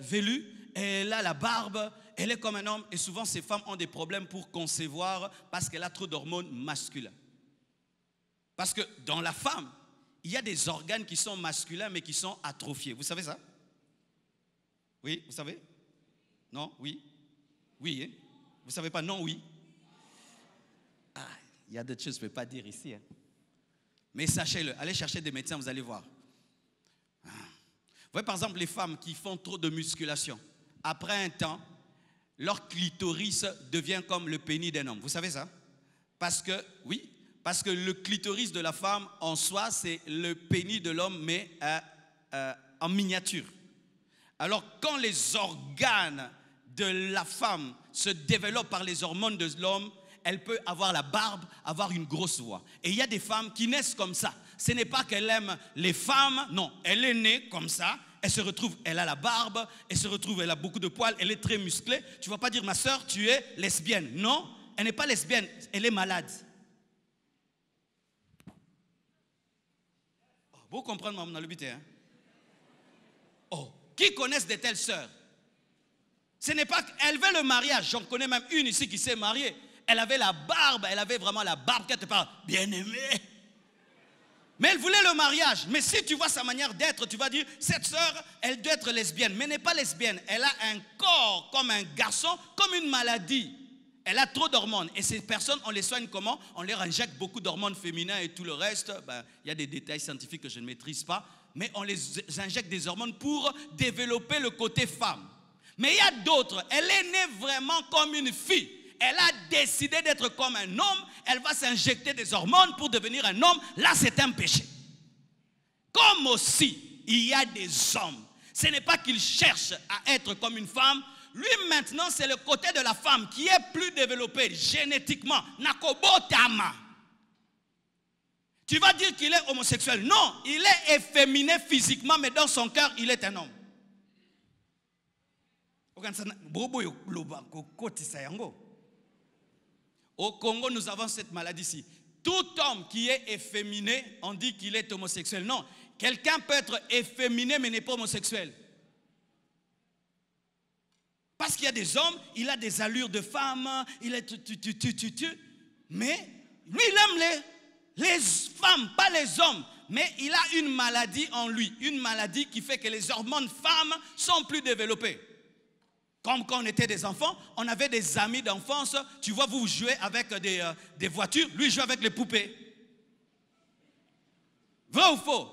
velue, elle a la barbe, elle est comme un homme. Et souvent, ces femmes ont des problèmes pour concevoir parce qu'elle a trop d'hormones masculines. Parce que dans la femme, il y a des organes qui sont masculins mais qui sont atrophiés. Vous savez ça? Oui, vous savez? Non? Oui? Oui, hein? Vous ne savez pas? Non, oui? Ah, il y a d'autres choses que je ne peux pas dire ici. Hein? Mais sachez-le, allez chercher des médecins, vous allez voir. Vous voyez par exemple les femmes qui font trop de musculation. Après un temps, leur clitoris devient comme le pénis d'un homme. Vous savez ça? Parce que, oui, parce que le clitoris de la femme en soi, c'est le pénis de l'homme, mais en miniature. Alors quand les organes de la femme se développent par les hormones de l'homme, elle peut avoir la barbe, avoir une grosse voix. Et il y a des femmes qui naissent comme ça. Ce n'est pas qu'elle aime les femmes, non, elle est née comme ça. Elle se retrouve, elle a la barbe, elle se retrouve, elle a beaucoup de poils, elle est très musclée. Tu ne vas pas dire, ma soeur, tu es lesbienne. Non, elle n'est pas lesbienne, elle est malade. Oh, vous comprenez, maman, dans le but, hein? Oh, qui connaissent de telles sœurs? Ce n'est pas qu'elle veut le mariage. J'en connais même une ici qui s'est mariée. Elle avait la barbe, elle avait vraiment la barbe qui te parle, bien-aimée. Mais elle voulait le mariage. Mais si tu vois sa manière d'être, tu vas dire, cette sœur, elle doit être lesbienne. Mais elle n'est pas lesbienne. Elle a un corps comme un garçon, comme une maladie. Elle a trop d'hormones. Et ces personnes, on les soigne comment? On leur injecte beaucoup d'hormones féminins et tout le reste. Ben, il y a des détails scientifiques que je ne maîtrise pas. Mais on les injecte des hormones pour développer le côté femme. Mais il y a d'autres. Elle est née vraiment comme une fille. Elle a décidé d'être comme un homme. Elle va s'injecter des hormones pour devenir un homme. Là, c'est un péché. Comme aussi, il y a des hommes. Ce n'est pas qu'ils cherchent à être comme une femme. Lui, maintenant, c'est le côté de la femme qui est plus développé génétiquement. Nakobotama. Tu vas dire qu'il est homosexuel. Non, il est efféminé physiquement, mais dans son cœur, il est un homme. Au Congo, nous avons cette maladie-ci. Tout homme qui est efféminé, on dit qu'il est homosexuel. Non, quelqu'un peut être efféminé mais n'est pas homosexuel. Parce qu'il y a des hommes, il a des allures de femme, il est mais lui, il aime les femmes, pas les hommes. Mais il a une maladie en lui, une maladie qui fait que les hormones femmes sont plus développées. Comme quand on était des enfants, on avait des amis d'enfance. Tu vois, vous jouez avec des voitures. Lui, il joue avec les poupées. Vrai ou faux?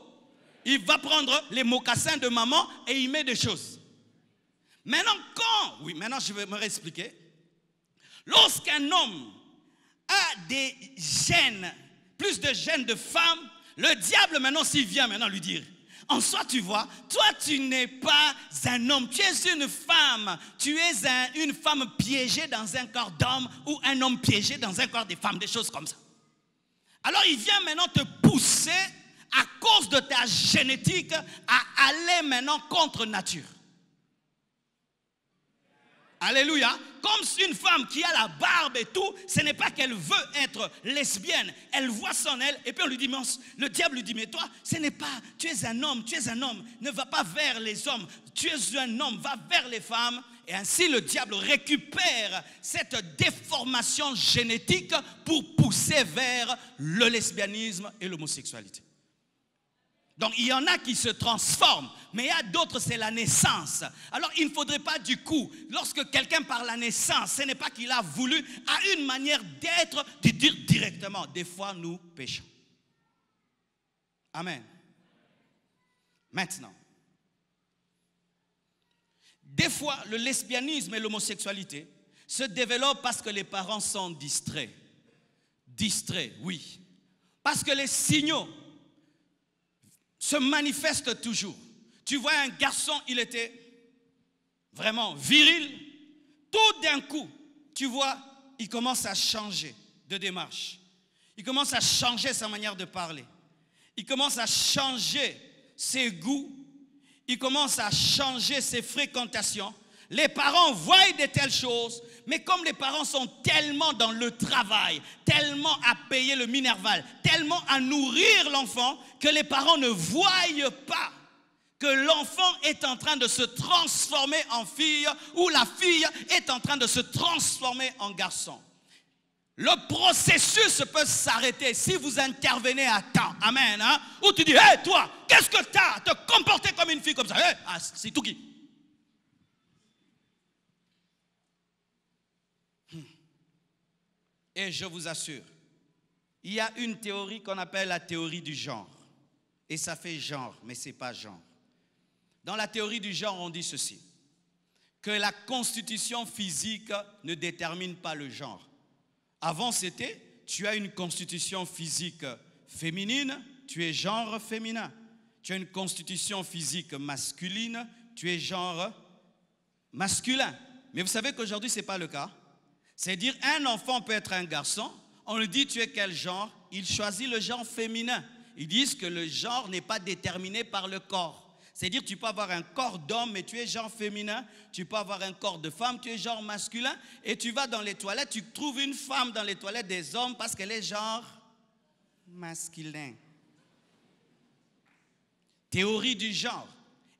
Il va prendre les mocassins de maman et il met des choses. Maintenant, maintenant je vais me réexpliquer. Lorsqu'un homme a des gènes, plus de gènes de femme, le diable maintenant, s'il vient maintenant lui dire, en soi, tu vois, toi, tu n'es pas un homme, tu es une femme. Tu es une femme piégée dans un corps d'homme ou un homme piégé dans un corps de femme, des choses comme ça. Alors, il vient maintenant te pousser à cause de ta génétique, à aller maintenant contre nature. Alléluia. Comme une femme qui a la barbe et tout, ce n'est pas qu'elle veut être lesbienne. Elle voit ça en elle et puis on lui dit, le diable lui dit, mais toi, ce n'est pas, tu es un homme, ne va pas vers les hommes. Tu es un homme, va vers les femmes. Et ainsi le diable récupère cette déformation génétique pour pousser vers le lesbianisme et l'homosexualité. Donc il y en a qui se transforment, mais il y a d'autres, c'est la naissance. Alors il ne faudrait pas du coup, lorsque quelqu'un parle la naissance, ce n'est pas qu'il a voulu, à une manière d'être, de dire directement. Des fois nous péchons. Amen. Maintenant, des fois le lesbianisme et l'homosexualité se développent parce que les parents sont distraits. Distraits, oui. Parce que les signaux se manifeste toujours. Tu vois un garçon, il était vraiment viril. Tout d'un coup, tu vois, il commence à changer de démarche. Il commence à changer sa manière de parler. Il commence à changer ses goûts. Il commence à changer ses fréquentations. Les parents voient de telles choses, mais comme les parents sont tellement dans le travail, tellement à payer le minerval, tellement à nourrir l'enfant, que les parents ne voient pas que l'enfant est en train de se transformer en fille ou la fille est en train de se transformer en garçon. Le processus peut s'arrêter si vous intervenez à temps. Amen. Hein? Ou tu dis, hé toi, qu'est-ce que tu as? Te comporter comme une fille comme ça. Hey, c'est tout qui? Et je vous assure, il y a une théorie qu'on appelle la théorie du genre. Et ça fait genre, mais ce n'est pas genre. Dans la théorie du genre, on dit ceci, que la constitution physique ne détermine pas le genre. Avant, c'était, tu as une constitution physique féminine, tu es genre féminin. Tu as une constitution physique masculine, tu es genre masculin. Mais vous savez qu'aujourd'hui, ce n'est pas le cas. C'est-à-dire, un enfant peut être un garçon, on lui dit tu es quel genre, il choisit le genre féminin. Ils disent que le genre n'est pas déterminé par le corps. C'est-à-dire, tu peux avoir un corps d'homme, mais tu es genre féminin. Tu peux avoir un corps de femme, tu es genre masculin. Et tu vas dans les toilettes, tu trouves une femme dans les toilettes des hommes parce qu'elle est genre masculin. Théorie du genre.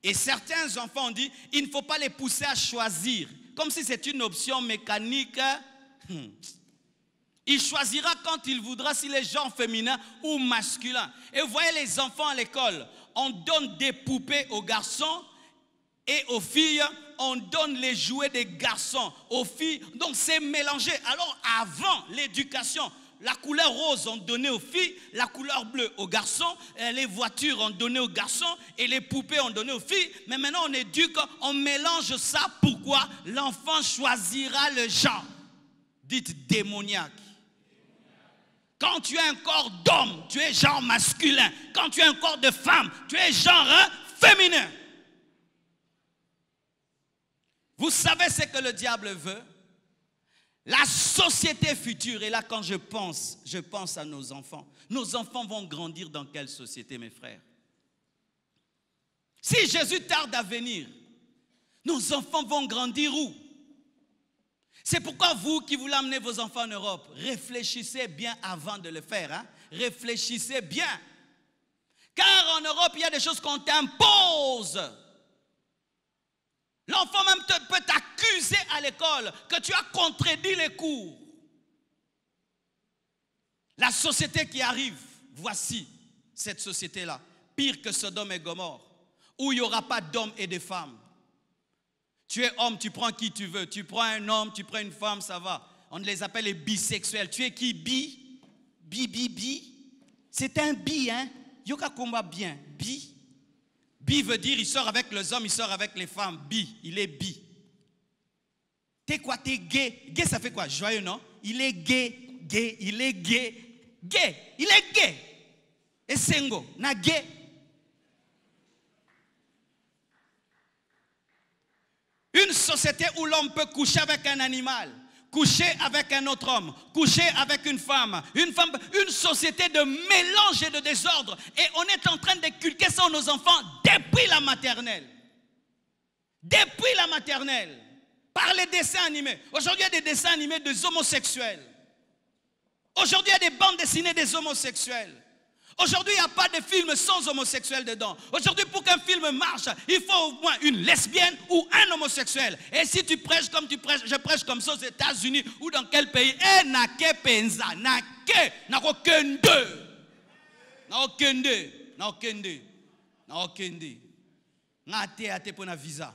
Et certains enfants ont dit, il ne faut pas les pousser à choisir. Comme si c'est une option mécanique. Il choisira quand il voudra s'il est genre féminin ou masculin. Et vous voyez les enfants à l'école, on donne des poupées aux garçons et aux filles, on donne les jouets des garçons aux filles. Donc c'est mélangé. Alors avant l'éducation, la couleur rose on donnait aux filles, la couleur bleue aux garçons, les voitures on donnait aux garçons et les poupées on donnait aux filles. Mais maintenant on éduque, on mélange ça. Pourquoi? L'enfant choisira le genre. Dites démoniaque. Quand tu as un corps d'homme, tu es genre masculin. Quand tu as un corps de femme, tu es genre féminin. Vous savez ce que le diable veut? La société future, et là quand je pense à nos enfants. Nos enfants vont grandir dans quelle société, mes frères? Si Jésus tarde à venir, nos enfants vont grandir où? C'est pourquoi vous qui voulez amener vos enfants en Europe, réfléchissez bien avant de le faire. Hein? Réfléchissez bien. Car en Europe, il y a des choses qu'on t'impose. L'enfant même peut t'accuser à l'école que tu as contredit les cours. La société qui arrive, voici cette société-là, pire que Sodome et Gomorrhe, où il n'y aura pas d'hommes et de femmes. Tu es homme, tu prends qui tu veux. Tu prends un homme, tu prends une femme, ça va. On les appelle les bisexuels. Tu es qui? Bi? Bi. C'est un bi, hein? Yoka combat bien. Bi. Bi veut dire il sort avec les hommes, il sort avec les femmes. Bi, il est bi. T'es quoi? T'es gay. Gay, ça fait quoi? Joyeux, non? Il est gay. Gay, il est gay. Gay, il est gay. Et sengo, na gay. Une société où l'homme peut coucher avec un animal, coucher avec un autre homme, coucher avec une femme, une société de mélange et de désordre. Et on est en train d'inculquer ça à nos enfants depuis la maternelle. Depuis la maternelle. Par les dessins animés. Aujourd'hui, il y a des dessins animés des homosexuels. Aujourd'hui, il y a des bandes dessinées des homosexuels. Aujourd'hui, il n'y a pas de film sans homosexuel dedans. Aujourd'hui, pour qu'un film marche, il faut au moins une lesbienne ou un homosexuel. Et si tu prêches comme tu prêches, je prêche comme ça aux États-Unis ou dans quel pays? Eh, nake penza, nake, n'aucun deux. N'aucun deux. N'aucun deux. N'aucun deux. N'ate ate pour na visa.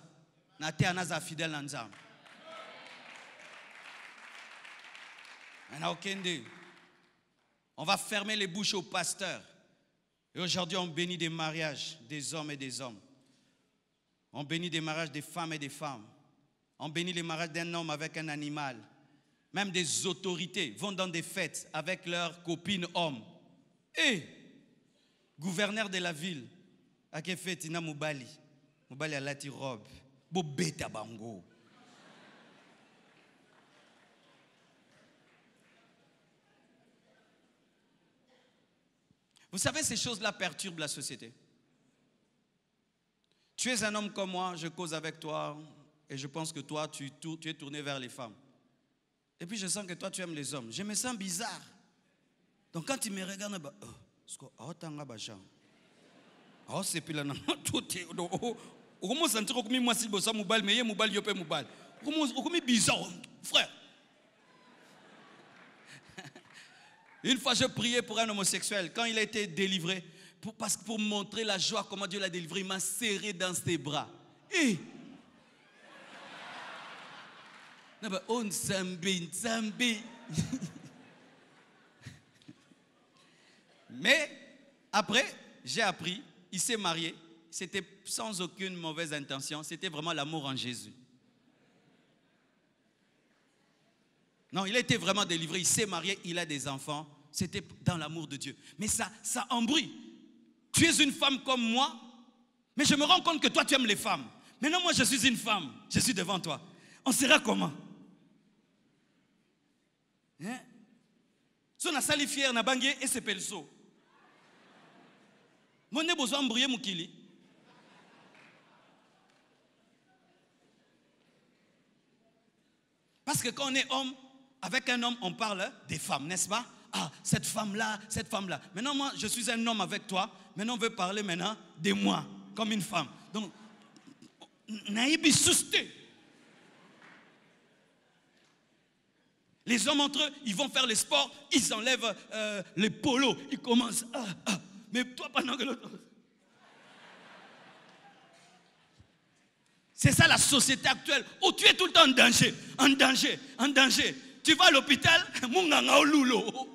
N'ate anaza fidèle nanzam. N'aucun deux. On va fermer les bouches aux pasteurs. Et aujourd'hui, on bénit des mariages des hommes et des hommes. On bénit des mariages des femmes et des femmes. On bénit les mariages d'un homme avec un animal. Même des autorités vont dans des fêtes avec leurs copines hommes. Et gouverneur de la ville, à quelle fête il y a Moubali? Moubali a lati robe. Bobeta bango. Vous savez, ces choses-là perturbent la société. Tu es un homme comme moi, je cause avec toi, et je pense que toi, tu es tourné vers les femmes. Et puis je sens que toi, tu aimes les hommes. Je me sens bizarre. Donc quand tu me regardes, frère. Une fois, je priais pour un homosexuel. Quand il a été délivré, pour montrer la joie, comment Dieu l'a délivré, il m'a serré dans ses bras. Et mais après, j'ai appris, il s'est marié. C'était sans aucune mauvaise intention. C'était vraiment l'amour en Jésus. Non, il a été vraiment délivré. Il s'est marié, il a des enfants. C'était dans l'amour de Dieu. Mais ça embrouille. Tu es une femme comme moi, mais je me rends compte que toi, tu aimes les femmes. Maintenant, moi, je suis une femme. Je suis devant toi. On sera comment? Hein? Si on a sali fier, on a bangé et c'est pelso. Moi, on a besoin d'embrouiller mon kili. Parce que quand on est homme, avec un homme, on parle des femmes, n'est-ce pas? Ah, cette femme-là, cette femme-là. Maintenant, moi, je suis un homme avec toi. Maintenant, on veut parler maintenant de moi, comme une femme. Donc, naïbi susté. Les hommes entre eux, ils vont faire le sport, ils enlèvent les polos, ils commencent. Mais toi, pendant que l'autre. C'est ça la société actuelle, où tu es tout le temps en danger, en danger, en danger. Tu vas à l'hôpital, munganga olulo.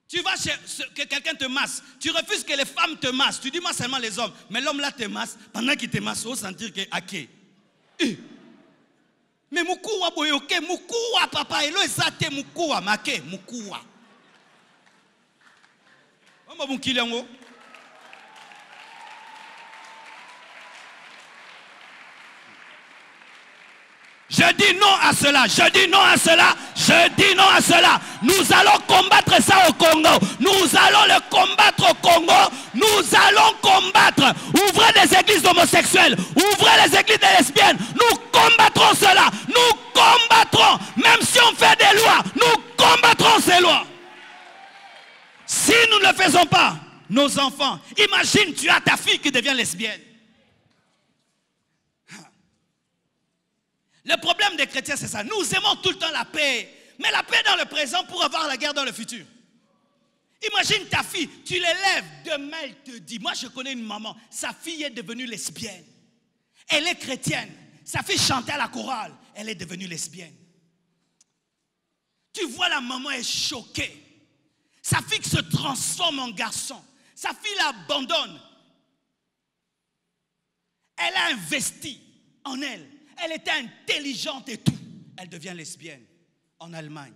Tu vas que quelqu'un te masse. Tu refuses que les femmes te massent. Tu dis moi seulement les hommes. Mais l'homme là te masse. Pendant qu'il te masse, il faut sentir que aké. Mais moukoua boyoke, moukoua papa, elo esate moukoua make, moukoua. Comment vous kilango? Je dis non à cela, je dis non à cela, je dis non à cela. Nous allons combattre ça au Congo. Nous allons le combattre au Congo. Nous allons combattre. Ouvrez des églises homosexuelles, ouvrez les églises des lesbiennes. Nous combattrons cela. Nous combattrons. Même si on fait des lois, nous combattrons ces lois. Si nous ne le faisons pas, nos enfants, imagine tu as ta fille qui devient lesbienne. Le problème des chrétiens, c'est ça. Nous aimons tout le temps la paix. Mais la paix dans le présent pour avoir la guerre dans le futur. Imagine ta fille, tu l'élèves. Demain, elle te dit, moi je connais une maman, sa fille est devenue lesbienne. Elle est chrétienne. Sa fille chantait à la chorale. Elle est devenue lesbienne. Tu vois, la maman est choquée. Sa fille se transforme en garçon. Sa fille l'abandonne. Elle a investi en elle. Elle était intelligente et tout. Elle devient lesbienne en Allemagne.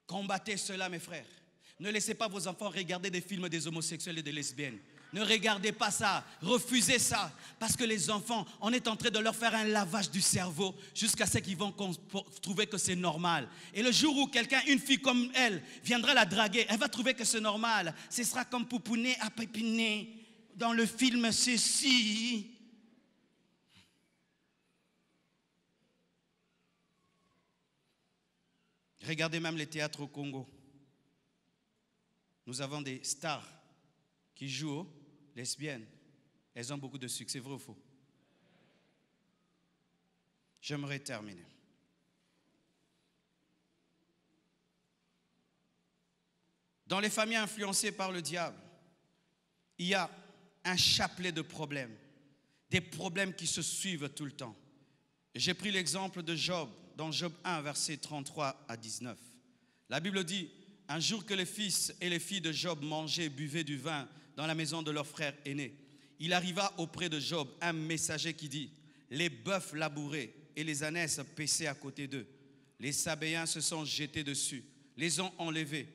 Combattez cela, mes frères. Ne laissez pas vos enfants regarder des films des homosexuels et des lesbiennes. Ne regardez pas ça. Refusez ça. Parce que les enfants, on est en train de leur faire un lavage du cerveau jusqu'à ce qu'ils vont trouver que c'est normal. Et le jour où quelqu'un, une fille comme elle, viendra la draguer, elle va trouver que c'est normal. Ce sera comme Poupounet à Pépinet dans le film Ceci. Regardez même les théâtres au Congo. Nous avons des stars qui jouent lesbiennes. Elles ont beaucoup de succès, vrai ou faux? J'aimerais terminer. Dans les familles influencées par le diable, il y a un chapelet de problèmes. Des problèmes qui se suivent tout le temps. J'ai pris l'exemple de Job, dans Job 1, versets 33 à 19. La Bible dit, un jour que les fils et les filles de Job mangeaient et buvaient du vin dans la maison de leur frère aîné, il arriva auprès de Job un messager qui dit, les bœufs labourés et les ânesses paissés à côté d'eux, les Sabéens se sont jetés dessus, les ont enlevés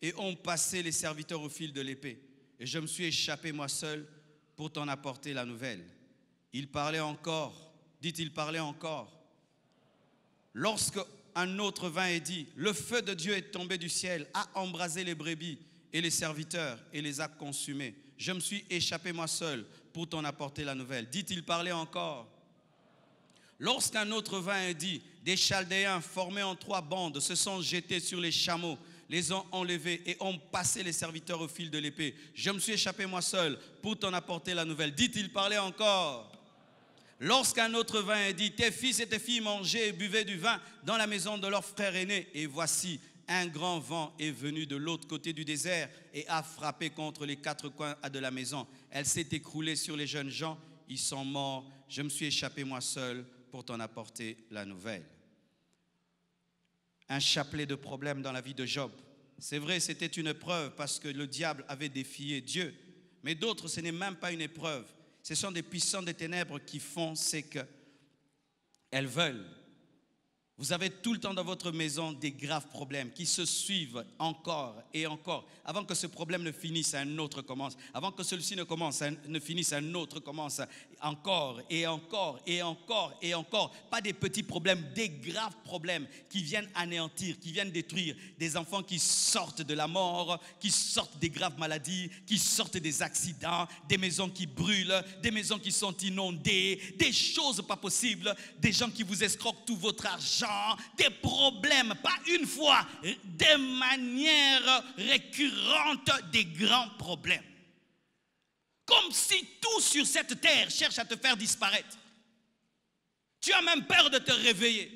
et ont passé les serviteurs au fil de l'épée. Et je me suis échappé moi seul pour t'en apporter la nouvelle. Il parlait encore, dit-il parlait encore. Lorsque un autre vint et dit, le feu de Dieu est tombé du ciel, a embrasé les brebis et les serviteurs et les a consumés. Je me suis échappé moi seul pour t'en apporter la nouvelle. Dit-il parlait encore. Lorsqu'un autre vint et dit, des Chaldéens formés en 3 bandes se sont jetés sur les chameaux, les ont enlevés et ont passé les serviteurs au fil de l'épée. Je me suis échappé moi seul pour t'en apporter la nouvelle. Dit-il parlait encore. Lorsqu'un autre vint et dit, tes fils et tes filles mangeaient et buvaient du vin dans la maison de leur frère aîné. Et voici, un grand vent est venu de l'autre côté du désert et a frappé contre les 4 coins de la maison. Elle s'est écroulée sur les jeunes gens, ils sont morts. Je me suis échappé moi seul pour t'en apporter la nouvelle. Un chapelet de problèmes dans la vie de Job. C'est vrai, c'était une épreuve parce que le diable avait défié Dieu. Mais d'autres, ce n'est même pas une épreuve. Ce sont des puissants des ténèbres qui font ce qu'elles veulent. Vous avez tout le temps dans votre maison des graves problèmes qui se suivent encore et encore. Avant que ce problème ne finisse, un autre commence. Avant que celui-ci ne finisse, un autre commence. Encore et encore et encore et encore. Pas des petits problèmes, des graves problèmes qui viennent anéantir, qui viennent détruire. Des enfants qui sortent de la mort, qui sortent des graves maladies, qui sortent des accidents, des maisons qui brûlent, des maisons qui sont inondées, des choses pas possibles, des gens qui vous escroquent tout votre argent. Des problèmes, pas une fois, de manière récurrente, des grands problèmes. Comme si tout sur cette terre cherche à te faire disparaître. Tu as même peur de te réveiller.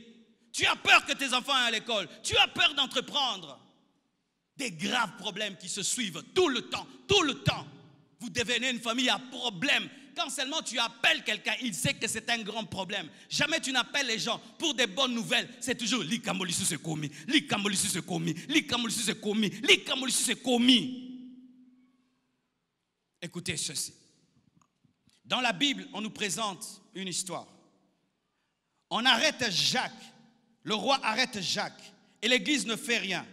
Tu as peur que tes enfants aient à l'école. Tu as peur d'entreprendre. Des graves problèmes qui se suivent tout le temps, tout le temps. Vous devenez une famille à problème. Quand seulement tu appelles quelqu'un, il sait que c'est un grand problème. Jamais tu n'appelles les gens pour des bonnes nouvelles. C'est toujours l'Ikamolisu c'est commis, l'Ikamolisu c'est commis, l'Ikamolisu c'est commis, l'Ikamolisu c'est commis. Écoutez ceci. Dans la Bible, on nous présente une histoire. On arrête Jacques, le roi arrête Jacques et l'église ne fait rien.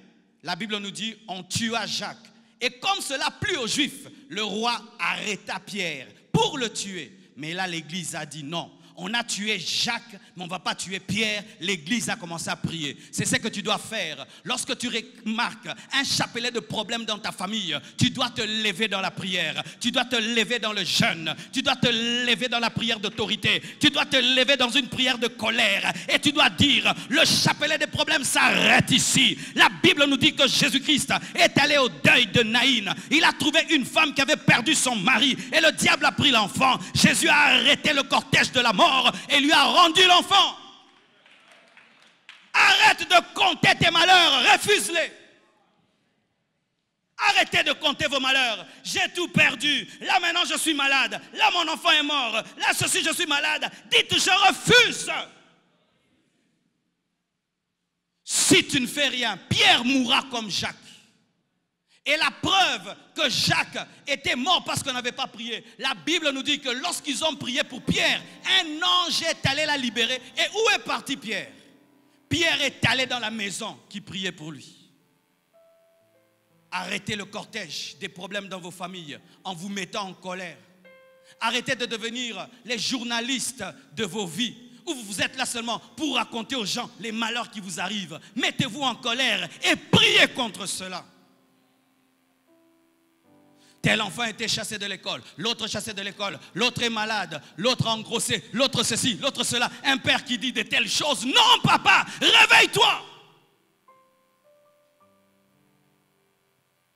La Bible nous dit on tua Jacques. Et comme cela plut aux Juifs, le roi arrêta Pierre pour le tuer. Mais là, l'église a dit non. On a tué Jacques, mais on ne va pas tuer Pierre. L'église a commencé à prier. C'est ce que tu dois faire. Lorsque tu remarques un chapelet de problèmes dans ta famille, tu dois te lever dans la prière. Tu dois te lever dans le jeûne. Tu dois te lever dans la prière d'autorité. Tu dois te lever dans une prière de colère. Et tu dois dire, le chapelet des problèmes s'arrête ici. La Bible nous dit que Jésus-Christ est allé au deuil de Naïn. Il a trouvé une femme qui avait perdu son mari. Et le diable a pris l'enfant. Jésus a arrêté le cortège de la mort et lui a rendu l'enfant. Arrête de compter tes malheurs, refuse-les. Arrêtez de compter vos malheurs. J'ai tout perdu. Là maintenant je suis malade. Là mon enfant est mort. Là ceci je suis malade. Dites je refuse. Si tu ne fais rien, Pierre mourra comme Jacques. Et la preuve que Jacques était mort parce qu'on n'avait pas prié. La Bible nous dit que lorsqu'ils ont prié pour Pierre, un ange est allé la libérer. Et où est parti Pierre? Pierre est allé dans la maison qui priait pour lui. Arrêtez le cortège des problèmes dans vos familles en vous mettant en colère. Arrêtez de devenir les journalistes de vos vies, où vous êtes là seulement pour raconter aux gens les malheurs qui vous arrivent. Mettez-vous en colère et priez contre cela. Tel enfant a été chassé de l'école, l'autre chassé de l'école, l'autre est malade, l'autre engrossé, l'autre ceci, l'autre cela. Un père qui dit de telles choses. Non, papa, réveille-toi.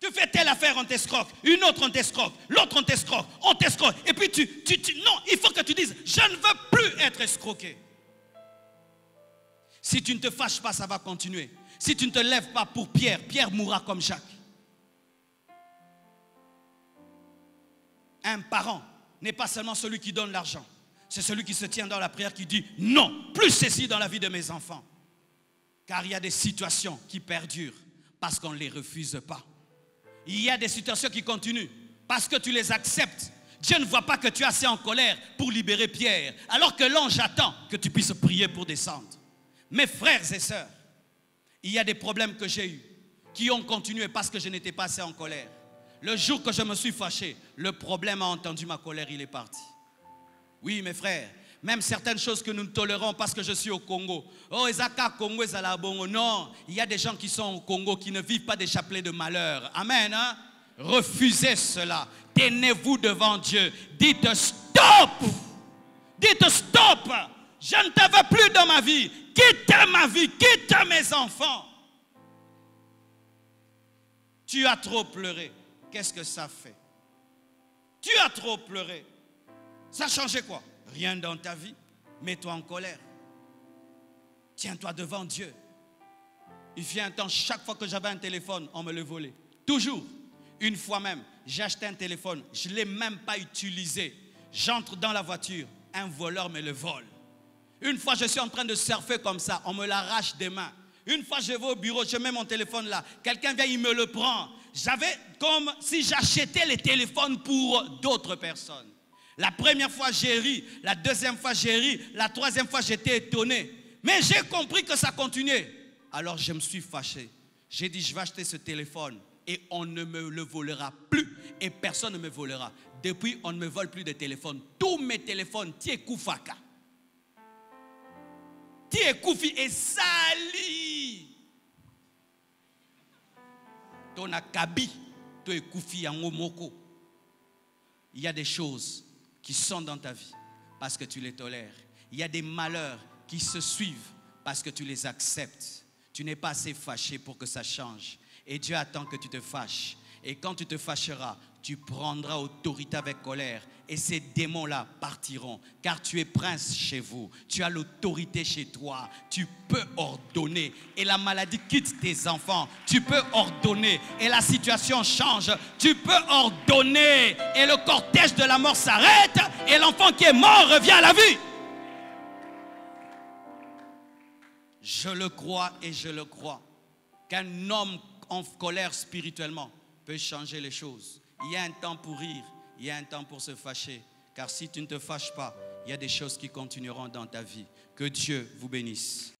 Tu fais telle affaire, on t'escroque, une autre on t'escroque, l'autre on t'escroque. Et puis non, il faut que tu dises, je ne veux plus être escroqué. Si tu ne te fâches pas, ça va continuer. Si tu ne te lèves pas pour Pierre, Pierre mourra comme Jacques. Un parent n'est pas seulement celui qui donne l'argent. C'est celui qui se tient dans la prière qui dit, non, plus ceci dans la vie de mes enfants. Car il y a des situations qui perdurent parce qu'on ne les refuse pas. Il y a des situations qui continuent parce que tu les acceptes. Dieu ne voit pas que tu es assez en colère pour libérer Pierre, alors que l'ange attend que tu puisses prier pour descendre. Mes frères et sœurs, il y a des problèmes que j'ai eus qui ont continué parce que je n'étais pas assez en colère. Le jour que je me suis fâché, le problème a entendu ma colère, il est parti. Oui, mes frères, même certaines choses que nous ne tolérons parce que je suis au Congo. Oh, Ezaka Congo, Ezalabongo. Non, il y a des gens qui sont au Congo qui ne vivent pas des chapelets de malheur. Amen. Hein? Refusez cela. Tenez-vous devant Dieu. Dites stop. Dites stop. Je ne te veux plus dans ma vie. Quitte ma vie, quitte mes enfants. Tu as trop pleuré. Qu'est-ce que ça fait? Tu as trop pleuré. Ça a changé quoi? Rien dans ta vie. Mets-toi en colère. Tiens-toi devant Dieu. Il fut un temps, chaque fois que j'avais un téléphone, on me le volait. Toujours. Une fois même, j'ai acheté un téléphone. Je ne l'ai même pas utilisé. J'entre dans la voiture. Un voleur me le vole. Une fois, je suis en train de surfer comme ça. On me l'arrache des mains. Une fois, je vais au bureau, je mets mon téléphone là. Quelqu'un vient, il me le prend. J'avais comme si j'achetais les téléphones pour d'autres personnes. La première fois, j'ai ri. La deuxième fois, j'ai ri. La troisième fois, j'étais étonné. Mais j'ai compris que ça continuait. Alors, je me suis fâché. J'ai dit, je vais acheter ce téléphone et on ne me le volera plus. Et personne ne me volera. Depuis, on ne me vole plus de téléphone. Tous mes téléphones, tie koufaka. Tie koufi et sali. Ton akabi, ton koufi en moko. Il y a des choses qui sont dans ta vie parce que tu les tolères. Il y a des malheurs qui se suivent parce que tu les acceptes. Tu n'es pas assez fâché pour que ça change. Et Dieu attend que tu te fâches. Et quand tu te fâcheras, tu prendras autorité avec colère. Et ces démons-là partiront. Car tu es prince chez vous. Tu as l'autorité chez toi. Tu peux ordonner. Et la maladie quitte tes enfants. Tu peux ordonner. Et la situation change. Tu peux ordonner. Et le cortège de la mort s'arrête. Et l'enfant qui est mort revient à la vie. Je le crois et je le crois. Qu'un homme en colère spirituellement peut changer les choses. Il y a un temps pour rire, il y a un temps pour se fâcher. Car si tu ne te fâches pas, il y a des choses qui continueront dans ta vie. Que Dieu vous bénisse.